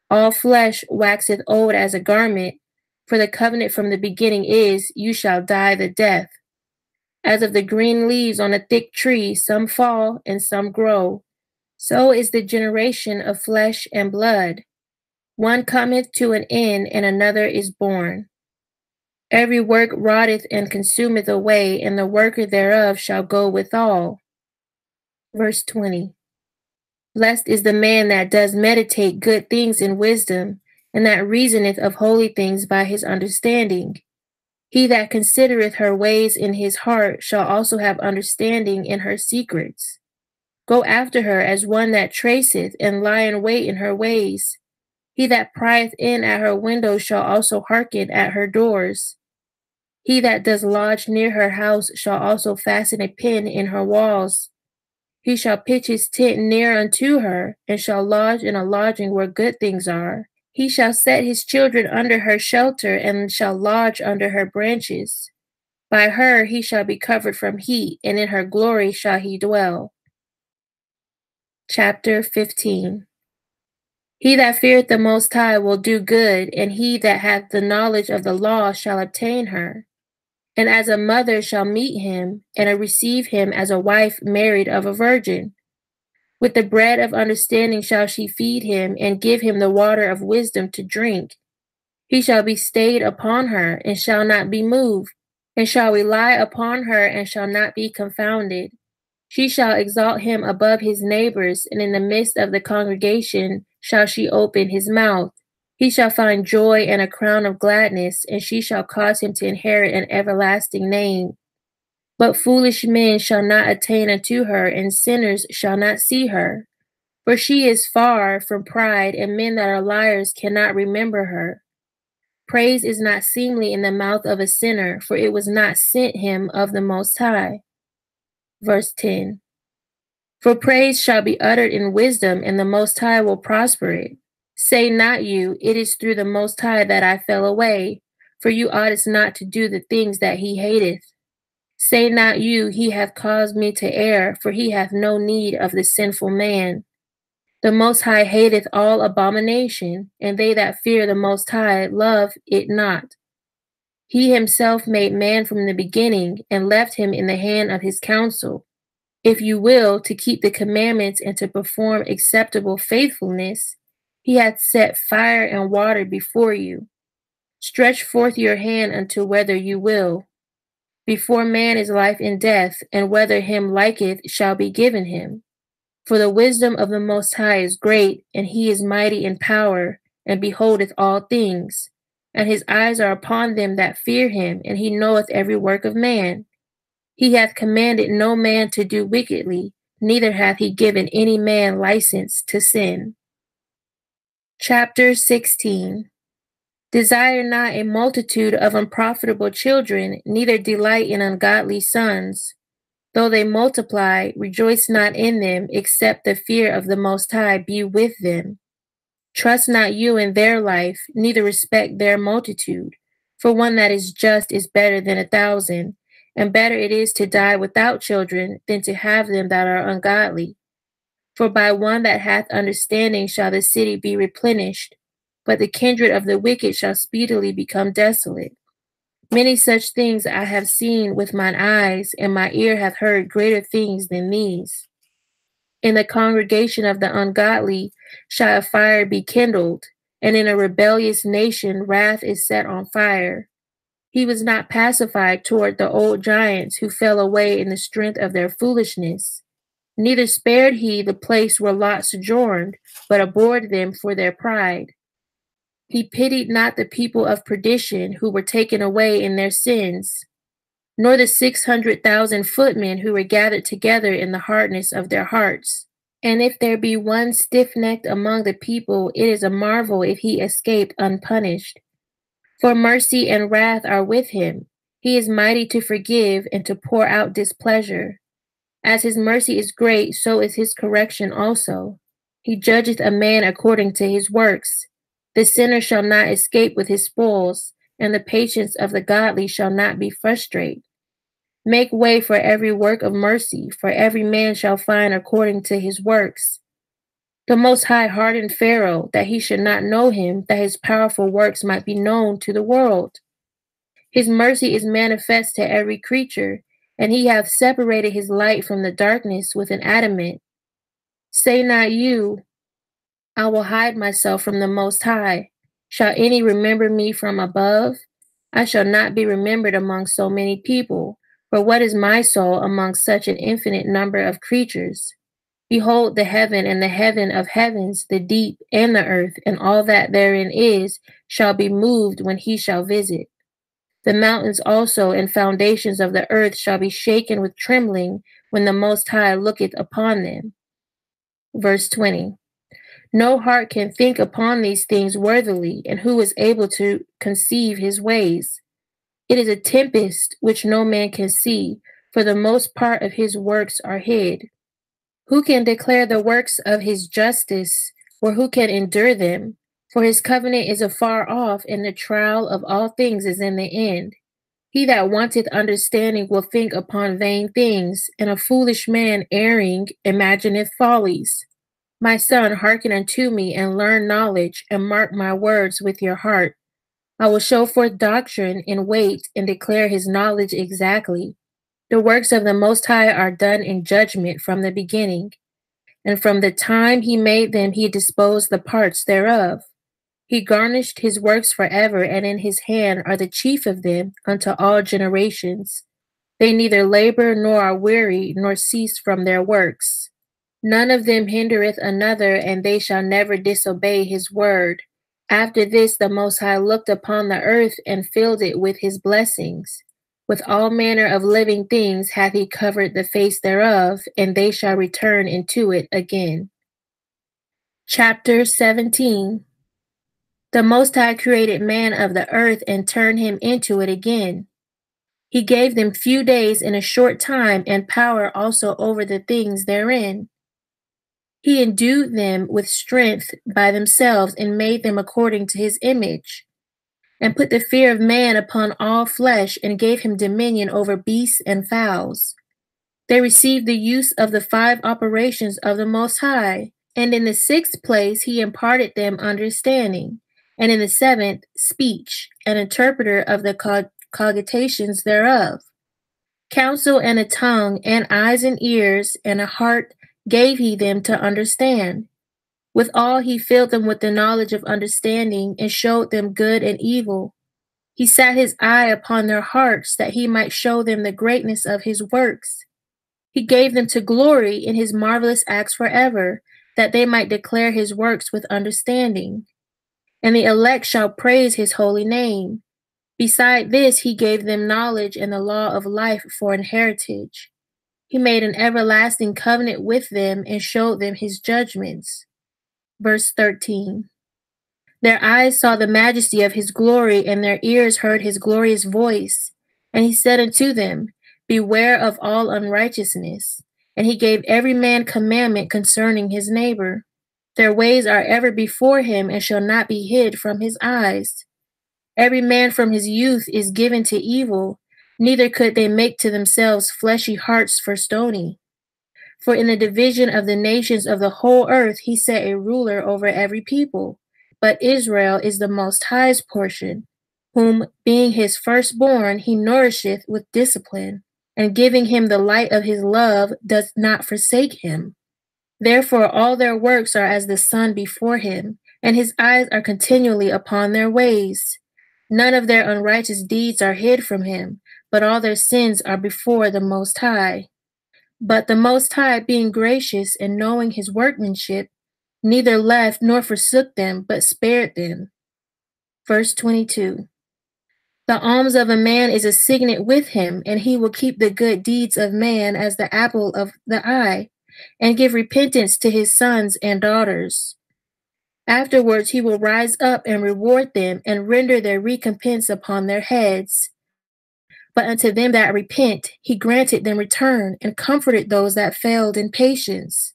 All flesh waxeth old as a garment, for the covenant from the beginning is, you shall die the death. As of the green leaves on a thick tree, some fall and some grow. So is the generation of flesh and blood. One cometh to an end, and another is born. Every work rotteth and consumeth away, and the worker thereof shall go withal. Verse 20. Blessed is the man that does meditate good things in wisdom, and that reasoneth of holy things by his understanding. He that considereth her ways in his heart shall also have understanding in her secrets. Go after her as one that traceth, and lie in wait in her ways. He that prieth in at her windows shall also hearken at her doors. He that does lodge near her house shall also fasten a pin in her walls. He shall pitch his tent near unto her, and shall lodge in a lodging where good things are. He shall set his children under her shelter, and shall lodge under her branches. By her he shall be covered from heat, and in her glory shall he dwell. Chapter 15. He that feareth the Most High will do good, and he that hath the knowledge of the law shall obtain her. And as a mother shall meet him, and receive him as a wife married of a virgin. With the bread of understanding shall she feed him, and give him the water of wisdom to drink. He shall be stayed upon her, and shall not be moved, and shall rely upon her, and shall not be confounded. She shall exalt him above his neighbors, and in the midst of the congregation shall she open his mouth. He shall find joy and a crown of gladness, and she shall cause him to inherit an everlasting name. But foolish men shall not attain unto her, and sinners shall not see her. For she is far from pride, and men that are liars cannot remember her. Praise is not seemly in the mouth of a sinner, for it was not sent him of the Most High. Verse 10. For praise shall be uttered in wisdom, and the Most High will prosper it. Say not you, it is through the Most High that I fell away, for you oughtest not to do the things that he hateth. Say not you, he hath caused me to err, for he hath no need of the sinful man. The Most High hateth all abomination, and they that fear the Most High love it not. He himself made man from the beginning, and left him in the hand of his counsel. If you will, to keep the commandments and to perform acceptable faithfulness, he hath set fire and water before you. Stretch forth your hand unto whether you will. Before man is life and death, and whether him liketh shall be given him. For the wisdom of the Most High is great, and he is mighty in power, and beholdeth all things. And his eyes are upon them that fear him, and he knoweth every work of man. He hath commanded no man to do wickedly, neither hath he given any man license to sin. Chapter 16. Desire not a multitude of unprofitable children, neither delight in ungodly sons. Though they multiply, rejoice not in them, except the fear of the Most High be with them. Trust not you in their life, neither respect their multitude. For one that is just is better than 1,000, and better it is to die without children than to have them that are ungodly. For by one that hath understanding shall the city be replenished, but the kindred of the wicked shall speedily become desolate. Many such things I have seen with mine eyes, and my ear hath heard greater things than these. In the congregation of the ungodly shall a fire be kindled, and in a rebellious nation wrath is set on fire. He was not pacified toward the old giants who fell away in the strength of their foolishness. Neither spared he the place where Lot sojourned, but abhorred them for their pride. He pitied not the people of perdition who were taken away in their sins, nor the 600,000 footmen who were gathered together in the hardness of their hearts. And if there be one stiff-necked among the people, it is a marvel if he escape unpunished. For mercy and wrath are with him. He is mighty to forgive and to pour out displeasure. As his mercy is great, so is his correction also. He judgeth a man according to his works. The sinner shall not escape with his spoils, and the patience of the godly shall not be frustrate. Make way for every work of mercy, for every man shall find according to his works. The Most High hardened Pharaoh, that he should not know him, that his powerful works might be known to the world. His mercy is manifest to every creature, and he hath separated his light from the darkness with an adamant. Say not you, I will hide myself from the Most High. Shall any remember me from above? I shall not be remembered among so many people. For what is my soul among such an infinite number of creatures? Behold, the heaven and the heaven of heavens, the deep and the earth, and all that therein is, shall be moved when he shall visit. The mountains also and foundations of the earth shall be shaken with trembling when the Most High looketh upon them. Verse 20. No heart can think upon these things worthily, and who is able to conceive his ways? It is a tempest which no man can see, for the most part of his works are hid. Who can declare the works of his justice, or who can endure them? For his covenant is afar off, and the trial of all things is in the end. He that wanteth understanding will think upon vain things, and a foolish man erring imagineth follies. My son, hearken unto me, and learn knowledge, and mark my words with your heart. I will show forth doctrine in weight, and declare his knowledge exactly. The works of the Most High are done in judgment from the beginning, and from the time he made them he disposed the parts thereof. He garnished his works forever, and in his hand are the chief of them unto all generations. They neither labor nor are weary, nor cease from their works. None of them hindereth another, and they shall never disobey his word. After this the Most High looked upon the earth and filled it with his blessings. With all manner of living things hath he covered the face thereof, and they shall return into it again. Chapter 17. The Most High created man of the earth and turned him into it again. He gave them few days in a short time, and power also over the things therein. He endued them with strength by themselves, and made them according to his image, and put the fear of man upon all flesh, and gave him dominion over beasts and fowls. They received the use of the 5 operations of the Most High, and in the 6th place he imparted them understanding, and in the 7th speech, an interpreter of the cogitations thereof. Counsel and a tongue, and eyes and ears, and a heart gave he them to understand. Withal he filled them with the knowledge of understanding, and showed them good and evil. He set his eye upon their hearts, that he might show them the greatness of his works. He gave them to glory in his marvelous acts forever, that they might declare his works with understanding. And the elect shall praise his holy name. Beside this, he gave them knowledge and the law of life for an heritage. He made an everlasting covenant with them and showed them his judgments. Verse 13. Their eyes saw the majesty of his glory, and their ears heard his glorious voice. And he said unto them, Beware of all unrighteousness. And he gave every man commandment concerning his neighbor. Their ways are ever before him, and shall not be hid from his eyes. Every man from his youth is given to evil, neither could they make to themselves fleshy hearts for stony. For in the division of the nations of the whole earth he set a ruler over every people. But Israel is the Most High's portion, whom, being his firstborn, he nourisheth with discipline, and giving him the light of his love, doth not forsake him. Therefore all their works are as the sun before him, and his eyes are continually upon their ways. None of their unrighteous deeds are hid from him, but all their sins are before the Most High. But the Most High, being gracious and knowing his workmanship, neither left nor forsook them, but spared them. Verse 22. The alms of a man is a signet with him, and he will keep the good deeds of man as the apple of the eye, and give repentance to his sons and daughters. Afterwards he will rise up and reward them, and render their recompense upon their heads. But unto them that repent, he granted them return, and comforted those that failed in patience.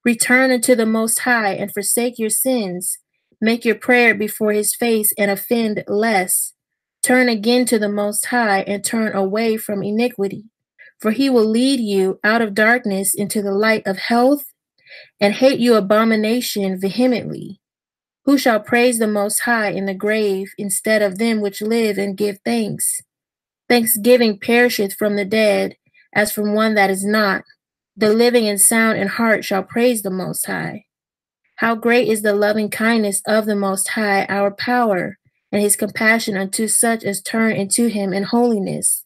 Return unto the Most High, and forsake your sins. Make your prayer before his face, and offend less. Turn again to the Most High, and turn away from iniquity. For he will lead you out of darkness into the light of health, and hate you abomination vehemently. Who shall praise the Most High in the grave, instead of them which live and give thanks? Thanksgiving perisheth from the dead, as from one that is not. The living and sound in heart shall praise the Most High. How great is the loving kindness of the Most High, our power, and his compassion unto such as turn into him in holiness.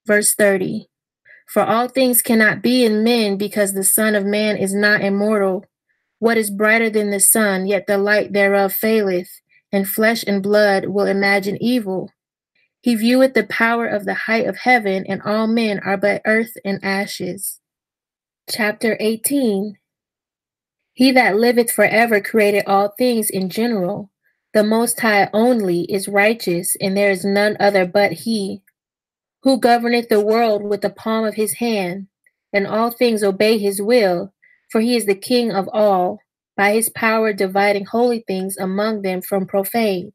Verse 30. For all things cannot be in men, because the Son of Man is not immortal. What is brighter than the sun, yet the light thereof faileth, and flesh and blood will imagine evil. He vieweth the power of the height of heaven, and all men are but earth and ashes. Chapter 18. He that liveth forever created all things in general. The Most High only is righteous, and there is none other but he. Who governeth the world with the palm of his hand, and all things obey his will, for he is the King of all, by his power dividing holy things among them from profane.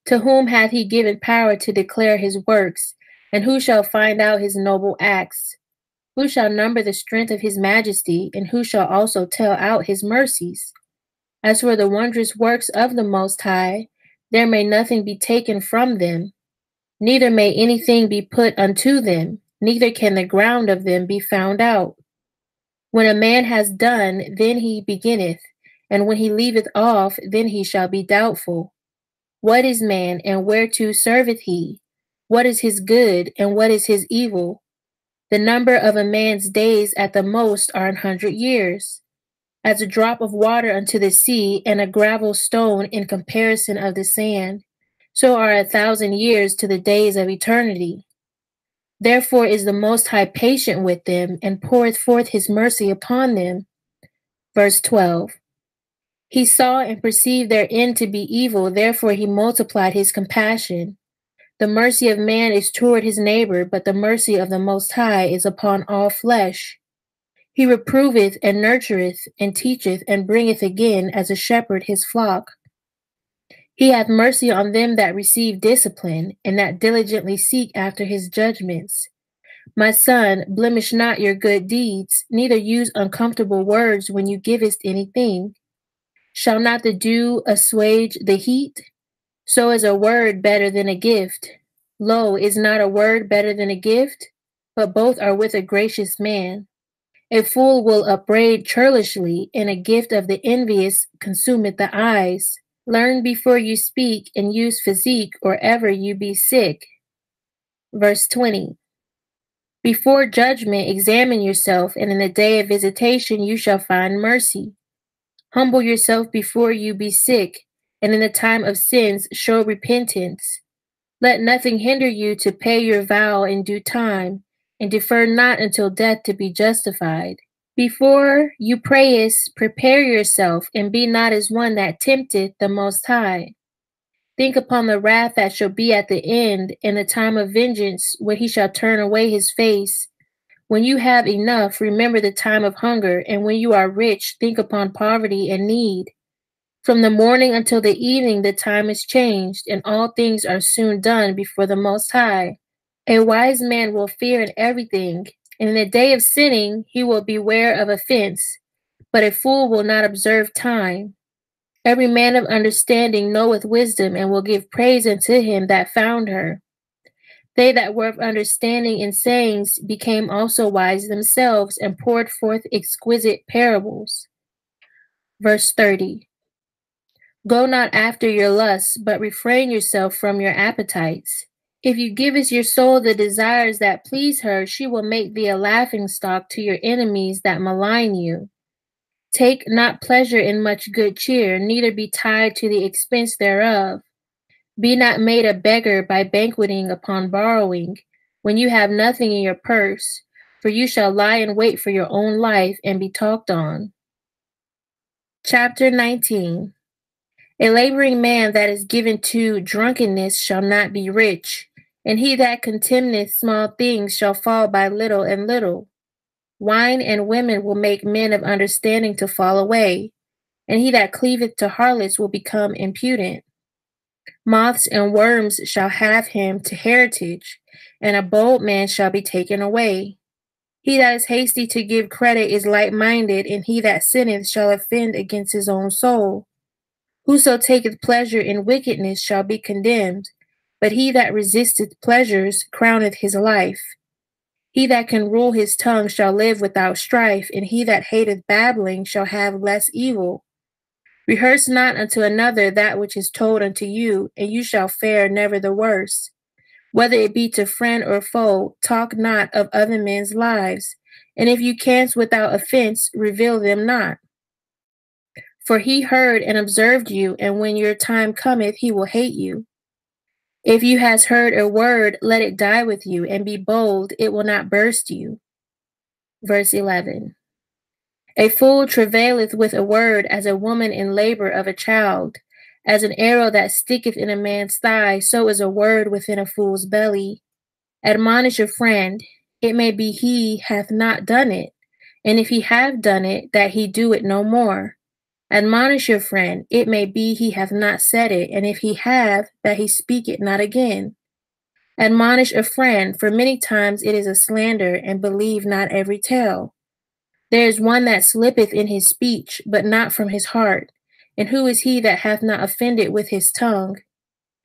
To whom hath he given power to declare his works, and who shall find out his noble acts? Who shall number the strength of his majesty, and who shall also tell out his mercies? As for the wondrous works of the Most High, there may nothing be taken from them, neither may anything be put unto them, neither can the ground of them be found out. When a man has done, then he beginneth, and when he leaveth off, then he shall be doubtful. What is man, and whereto serveth he? What is his good, and what is his evil? The number of a man's days at the most are 100 years. As a drop of water unto the sea, and a gravel stone in comparison of the sand, so are 1,000 years to the days of eternity. Therefore is the Most High patient with them, and poureth forth his mercy upon them. Verse 12. He saw and perceived their end to be evil, therefore he multiplied his compassion. The mercy of man is toward his neighbor, but the mercy of the Most High is upon all flesh. He reproveth and nurtureth, and teacheth, and bringeth again as a shepherd his flock. He hath mercy on them that receive discipline, and that diligently seek after his judgments. My son, blemish not your good deeds, neither use uncomfortable words when you givest anything. Shall not the dew assuage the heat? So is a word better than a gift. Lo, is not a word better than a gift? But both are with a gracious man. A fool will upbraid churlishly, and a gift of the envious consumeth the eyes. Learn before you speak, and use physique, or ever you be sick. Verse 20. Before judgment examine yourself, and in the day of visitation you shall find mercy. Humble yourself before you be sick, and in the time of sins show repentance. Let nothing hinder you to pay your vow in due time, and defer not until death to be justified. Before you prayest, prepare yourself, and be not as one that tempteth the Most High. Think upon the wrath that shall be at the end, and the time of vengeance, when he shall turn away his face. When you have enough, remember the time of hunger, and when you are rich, think upon poverty and need. From the morning until the evening the time is changed, and all things are soon done before the Most High. A wise man will fear in everything, and in the day of sinning he will beware of offense, but a fool will not observe time. Every man of understanding knoweth wisdom, and will give praise unto him that found her. They that were of understanding in sayings became also wise themselves, and poured forth exquisite parables. Verse 30. Go not after your lusts, but refrain yourself from your appetites. If you givest your soul the desires that please her, she will make thee a laughingstock to your enemies that malign you. Take not pleasure in much good cheer, neither be tied to the expense thereof. Be not made a beggar by banqueting upon borrowing, when you have nothing in your purse, for you shall lie in wait for your own life and be talked on. Chapter 19. A laboring man that is given to drunkenness shall not be rich, and he that contemneth small things shall fall by little and little. Wine and women will make men of understanding to fall away, and he that cleaveth to harlots will become impudent. Moths and worms shall have him to heritage, and a bold man shall be taken away. He that is hasty to give credit is light-minded, and he that sinneth shall offend against his own soul. Whoso taketh pleasure in wickedness shall be condemned, but he that resisteth pleasures crowneth his life. He that can rule his tongue shall live without strife, and he that hateth babbling shall have less evil. Rehearse not unto another that which is told unto you, and you shall fare never the worse. Whether it be to friend or foe, talk not of other men's lives, and if you canst without offense, reveal them not. For he heard and observed you, and when your time cometh, he will hate you. If you has heard a word, let it die with you, and be bold, it will not burst you. Verse 11. A fool travaileth with a word as a woman in labor of a child. As an arrow that sticketh in a man's thigh, so is a word within a fool's belly. Admonish a friend, it may be he hath not done it, and if he have done it, that he do it no more. Admonish your friend, it may be he hath not said it, and if he have, that he speak it not again. Admonish a friend, for many times it is a slander, and believe not every tale. There is one that slippeth in his speech, but not from his heart. And who is he that hath not offended with his tongue?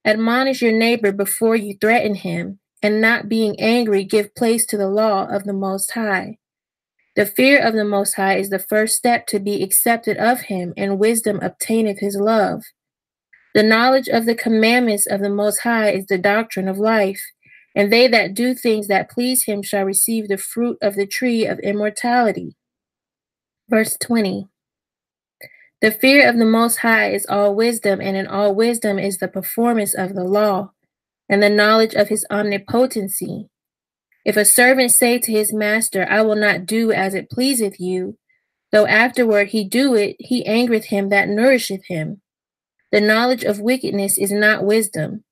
Admonish your neighbor before you threaten him, and not being angry give place to the law of the Most High. The fear of the Most High is the first step to be accepted of him, and wisdom obtaineth his love. The knowledge of the commandments of the Most High is the doctrine of life, and they that do things that please him shall receive the fruit of the tree of immortality. Verse 20. The fear of the Most High is all wisdom, and in all wisdom is the performance of the law, and the knowledge of his omnipotency. If a servant say to his master, I will not do as it pleaseth you, though afterward he do it, he angereth him that nourisheth him. The knowledge of wickedness is not wisdom,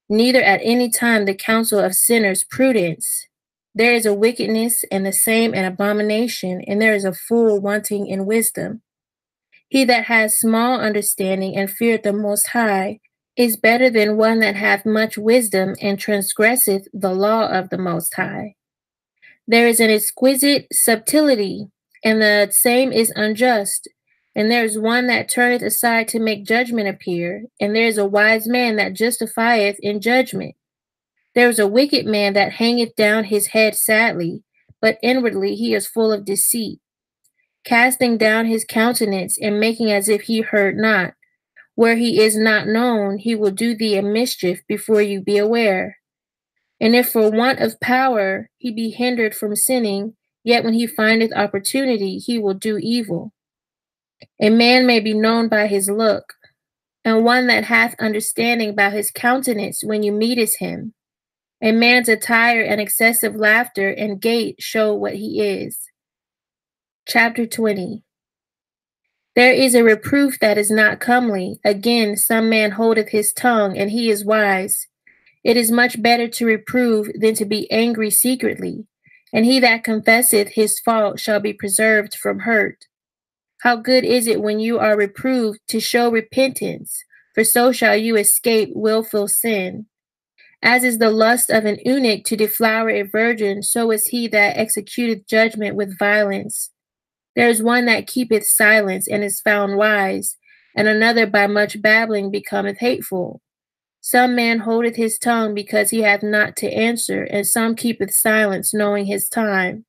neither at any time the counsel of sinners prudence. There is a wickedness, and the same an abomination, and there is a fool wanting in wisdom. He that has small understanding and feareth the Most High is better than one that hath much wisdom and transgresseth the law of the Most High. There is an exquisite subtlety, and the same is unjust. And there is one that turneth aside to make judgment appear, and there is a wise man that justifieth in judgment. There is a wicked man that hangeth down his head sadly, but inwardly he is full of deceit, casting down his countenance and making as if he heard not. Where he is not known, he will do thee a mischief before you be aware. And if for want of power he be hindered from sinning, yet when he findeth opportunity, he will do evil. A man may be known by his look, and one that hath understanding by his countenance when you meetest him. A man's attire and excessive laughter and gait show what he is. Chapter 20. There is a reproof that is not comely. Again, some man holdeth his tongue, and he is wise. It is much better to reprove than to be angry secretly, and he that confesseth his fault shall be preserved from hurt. How good is it when you are reproved to show repentance, for so shall you escape wilful sin. As is the lust of an eunuch to deflower a virgin, so is he that executeth judgment with violence. There is one that keepeth silence and is found wise, and another by much babbling becometh hateful. Some man holdeth his tongue because he hath not to answer, and some keepeth silence knowing his time.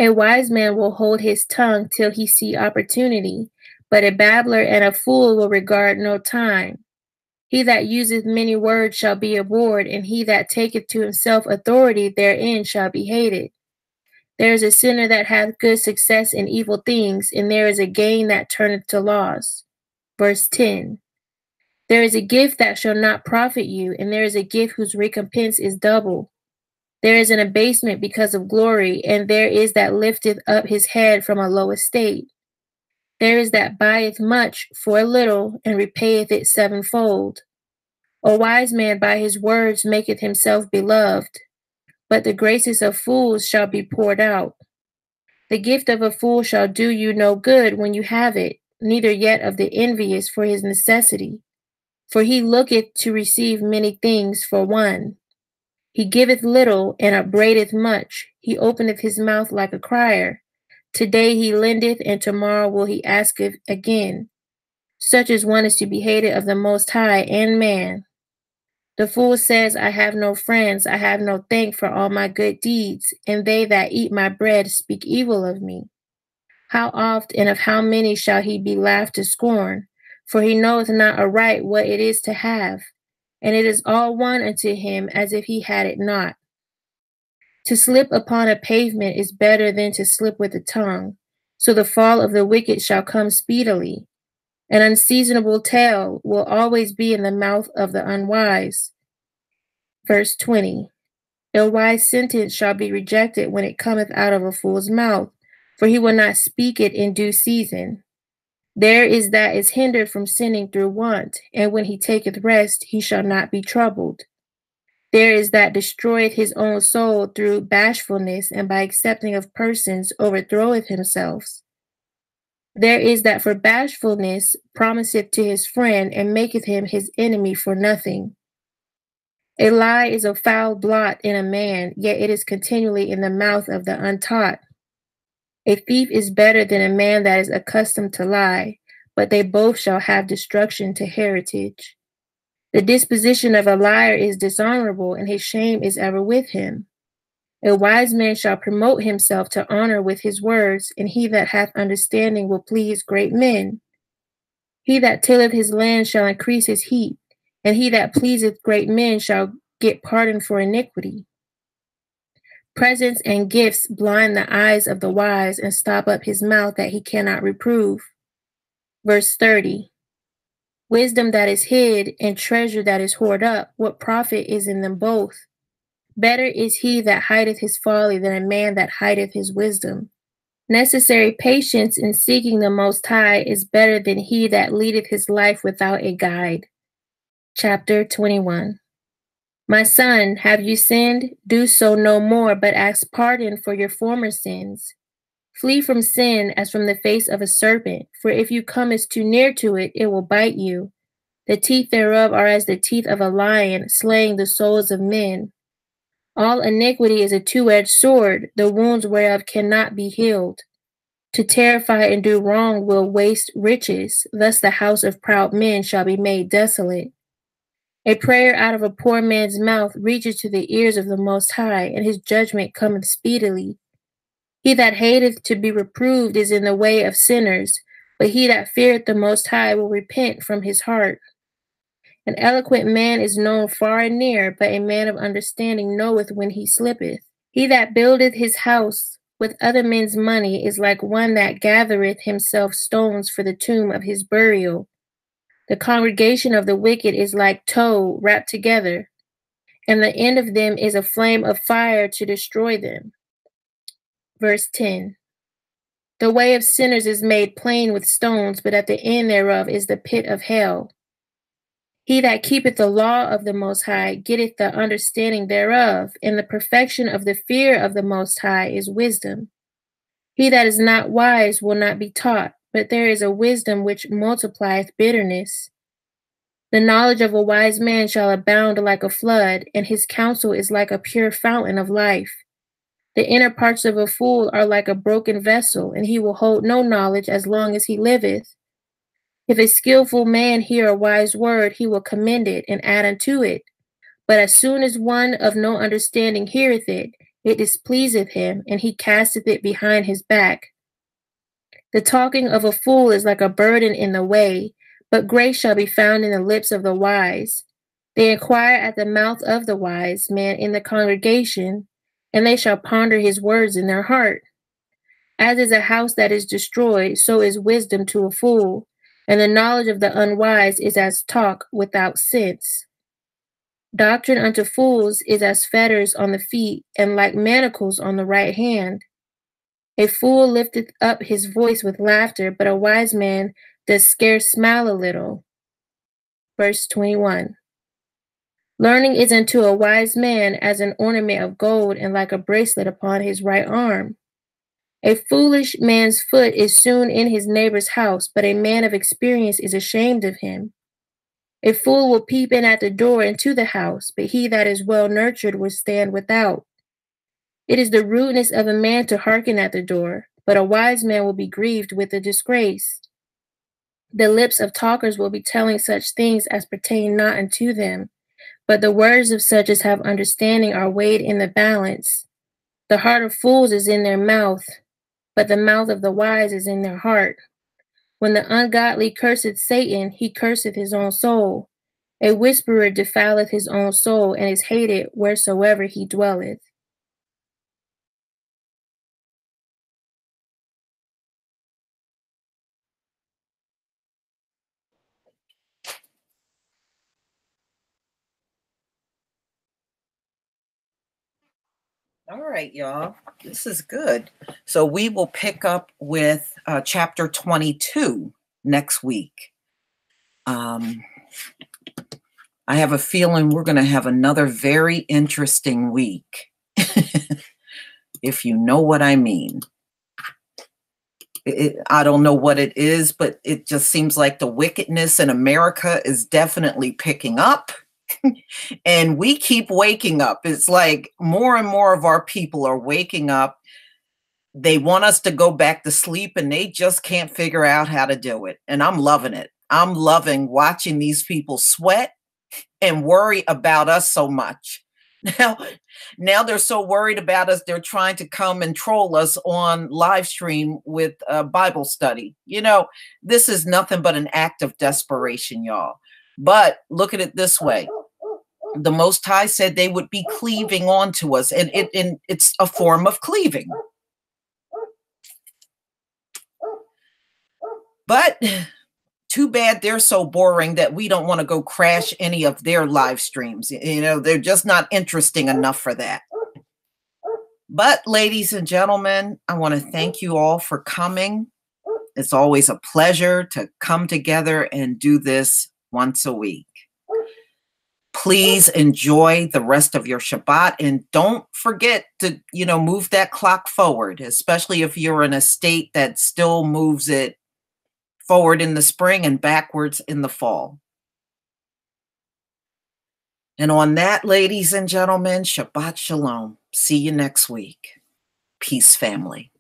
A wise man will hold his tongue till he see opportunity, but a babbler and a fool will regard no time. He that useth many words shall be abhorred, and he that taketh to himself authority therein shall be hated. There is a sinner that hath good success in evil things, and there is a gain that turneth to loss. Verse 10. There is a gift that shall not profit you, and there is a gift whose recompense is double. There is an abasement because of glory, and there is that lifteth up his head from a low estate. There is that buyeth much for a little, and repayeth it sevenfold. A wise man by his words maketh himself beloved, but the graces of fools shall be poured out. The gift of a fool shall do you no good when you have it, neither yet of the envious for his necessity. For he looketh to receive many things for one. He giveth little, and upbraideth much. He openeth his mouth like a crier. Today he lendeth, and tomorrow will he asketh again. Such as one is to be hated of the Most High and man. The fool says, I have no friends, I have no thank for all my good deeds, and they that eat my bread speak evil of me. How oft and of how many shall he be laughed to scorn? For he knoweth not aright what it is to have, and it is all one unto him as if he had it not. To slip upon a pavement is better than to slip with the tongue, so the fall of the wicked shall come speedily. An unseasonable tale will always be in the mouth of the unwise. Verse 20. A wise sentence shall be rejected when it cometh out of a fool's mouth, for he will not speak it in due season. There is that is hindered from sinning through want, and when he taketh rest, he shall not be troubled. There is that destroyeth his own soul through bashfulness, and by accepting of persons overthroweth himself. There is that for bashfulness promiseth to his friend, and maketh him his enemy for nothing. A lie is a foul blot in a man, yet it is continually in the mouth of the untaught. A thief is better than a man that is accustomed to lie, but they both shall have destruction to heritage. The disposition of a liar is dishonorable, and his shame is ever with him. A wise man shall promote himself to honor with his words, and he that hath understanding will please great men. He that tilleth his land shall increase his heat, and he that pleaseth great men shall get pardon for iniquity. Presents and gifts blind the eyes of the wise, and stop up his mouth that he cannot reprove. Verse 30. Wisdom that is hid and treasure that is hoarded up, what profit is in them both? Better is he that hideth his folly than a man that hideth his wisdom. Necessary patience in seeking the Most High is better than he that leadeth his life without a guide. Chapter 21. My son, have you sinned? Do so no more, but ask pardon for your former sins. Flee from sin as from the face of a serpent, for if you come as too near to it, it will bite you. The teeth thereof are as the teeth of a lion, slaying the souls of men. All iniquity is a two-edged sword, the wounds whereof cannot be healed. To terrify and do wrong will waste riches, thus the house of proud men shall be made desolate. A prayer out of a poor man's mouth reaches to the ears of the Most High, and his judgment cometh speedily. He that hateth to be reproved is in the way of sinners, but he that feareth the Most High will repent from his heart. An eloquent man is known far and near, but a man of understanding knoweth when he slippeth. He that buildeth his house with other men's money is like one that gathereth himself stones for the tomb of his burial. The congregation of the wicked is like tow wrapped together, and the end of them is a flame of fire to destroy them. Verse 10. The way of sinners is made plain with stones, but at the end thereof is the pit of hell. He that keepeth the law of the Most High getteth the understanding thereof, and the perfection of the fear of the Most High is wisdom. He that is not wise will not be taught, but there is a wisdom which multiplieth bitterness. The knowledge of a wise man shall abound like a flood, and his counsel is like a pure fountain of life. The inner parts of a fool are like a broken vessel, and he will hold no knowledge as long as he liveth. If a skillful man hear a wise word, he will commend it and add unto it. But as soon as one of no understanding heareth it, it displeaseth him, and he casteth it behind his back. The talking of a fool is like a burden in the way, but grace shall be found in the lips of the wise. They inquire at the mouth of the wise man in the congregation, and they shall ponder his words in their heart. As is a house that is destroyed, so is wisdom to a fool, and the knowledge of the unwise is as talk without sense. Doctrine unto fools is as fetters on the feet, and like manacles on the right hand. A fool lifteth up his voice with laughter, but a wise man does scarce smile a little. Verse 21. Learning is unto a wise man as an ornament of gold, and like a bracelet upon his right arm. A foolish man's foot is soon in his neighbor's house, but a man of experience is ashamed of him. A fool will peep in at the door into the house, but he that is well nurtured will stand without. It is the rudeness of a man to hearken at the door, but a wise man will be grieved with the disgrace. The lips of talkers will be telling such things as pertain not unto them, but the words of such as have understanding are weighed in the balance. The heart of fools is in their mouth, but the mouth of the wise is in their heart. When the ungodly curseth Satan, he curseth his own soul. A whisperer defileth his own soul, and is hated wheresoever he dwelleth. All right, y'all. This is good. So we will pick up with chapter 22 next week. I have a feeling we're going to have another very interesting week, if you know what I mean. I don't know what it is, but it just seems like the wickedness in America is definitely picking up. And we keep waking up. It's like more and more of our people are waking up. They want us to go back to sleep, and they just can't figure out how to do it. And I'm loving it. I'm loving watching these people sweat and worry about us so much. Now, now they're so worried about us, they're trying to come and troll us on live stream with a Bible study. You know, this is nothing but an act of desperation, y'all. But look at it this way. The Most High said they would be cleaving onto us, and it's a form of cleaving. But too bad they're so boring that we don't want to go crash any of their live streams. You know, they're just not interesting enough for that. But ladies and gentlemen, I want to thank you all for coming. It's always a pleasure to come together and do this once a week. Please enjoy the rest of your Shabbat, and don't forget to, move that clock forward, especially if you're in a state that still moves it forward in the spring and backwards in the fall. And on that, ladies and gentlemen, Shabbat Shalom. See you next week. Peace, family.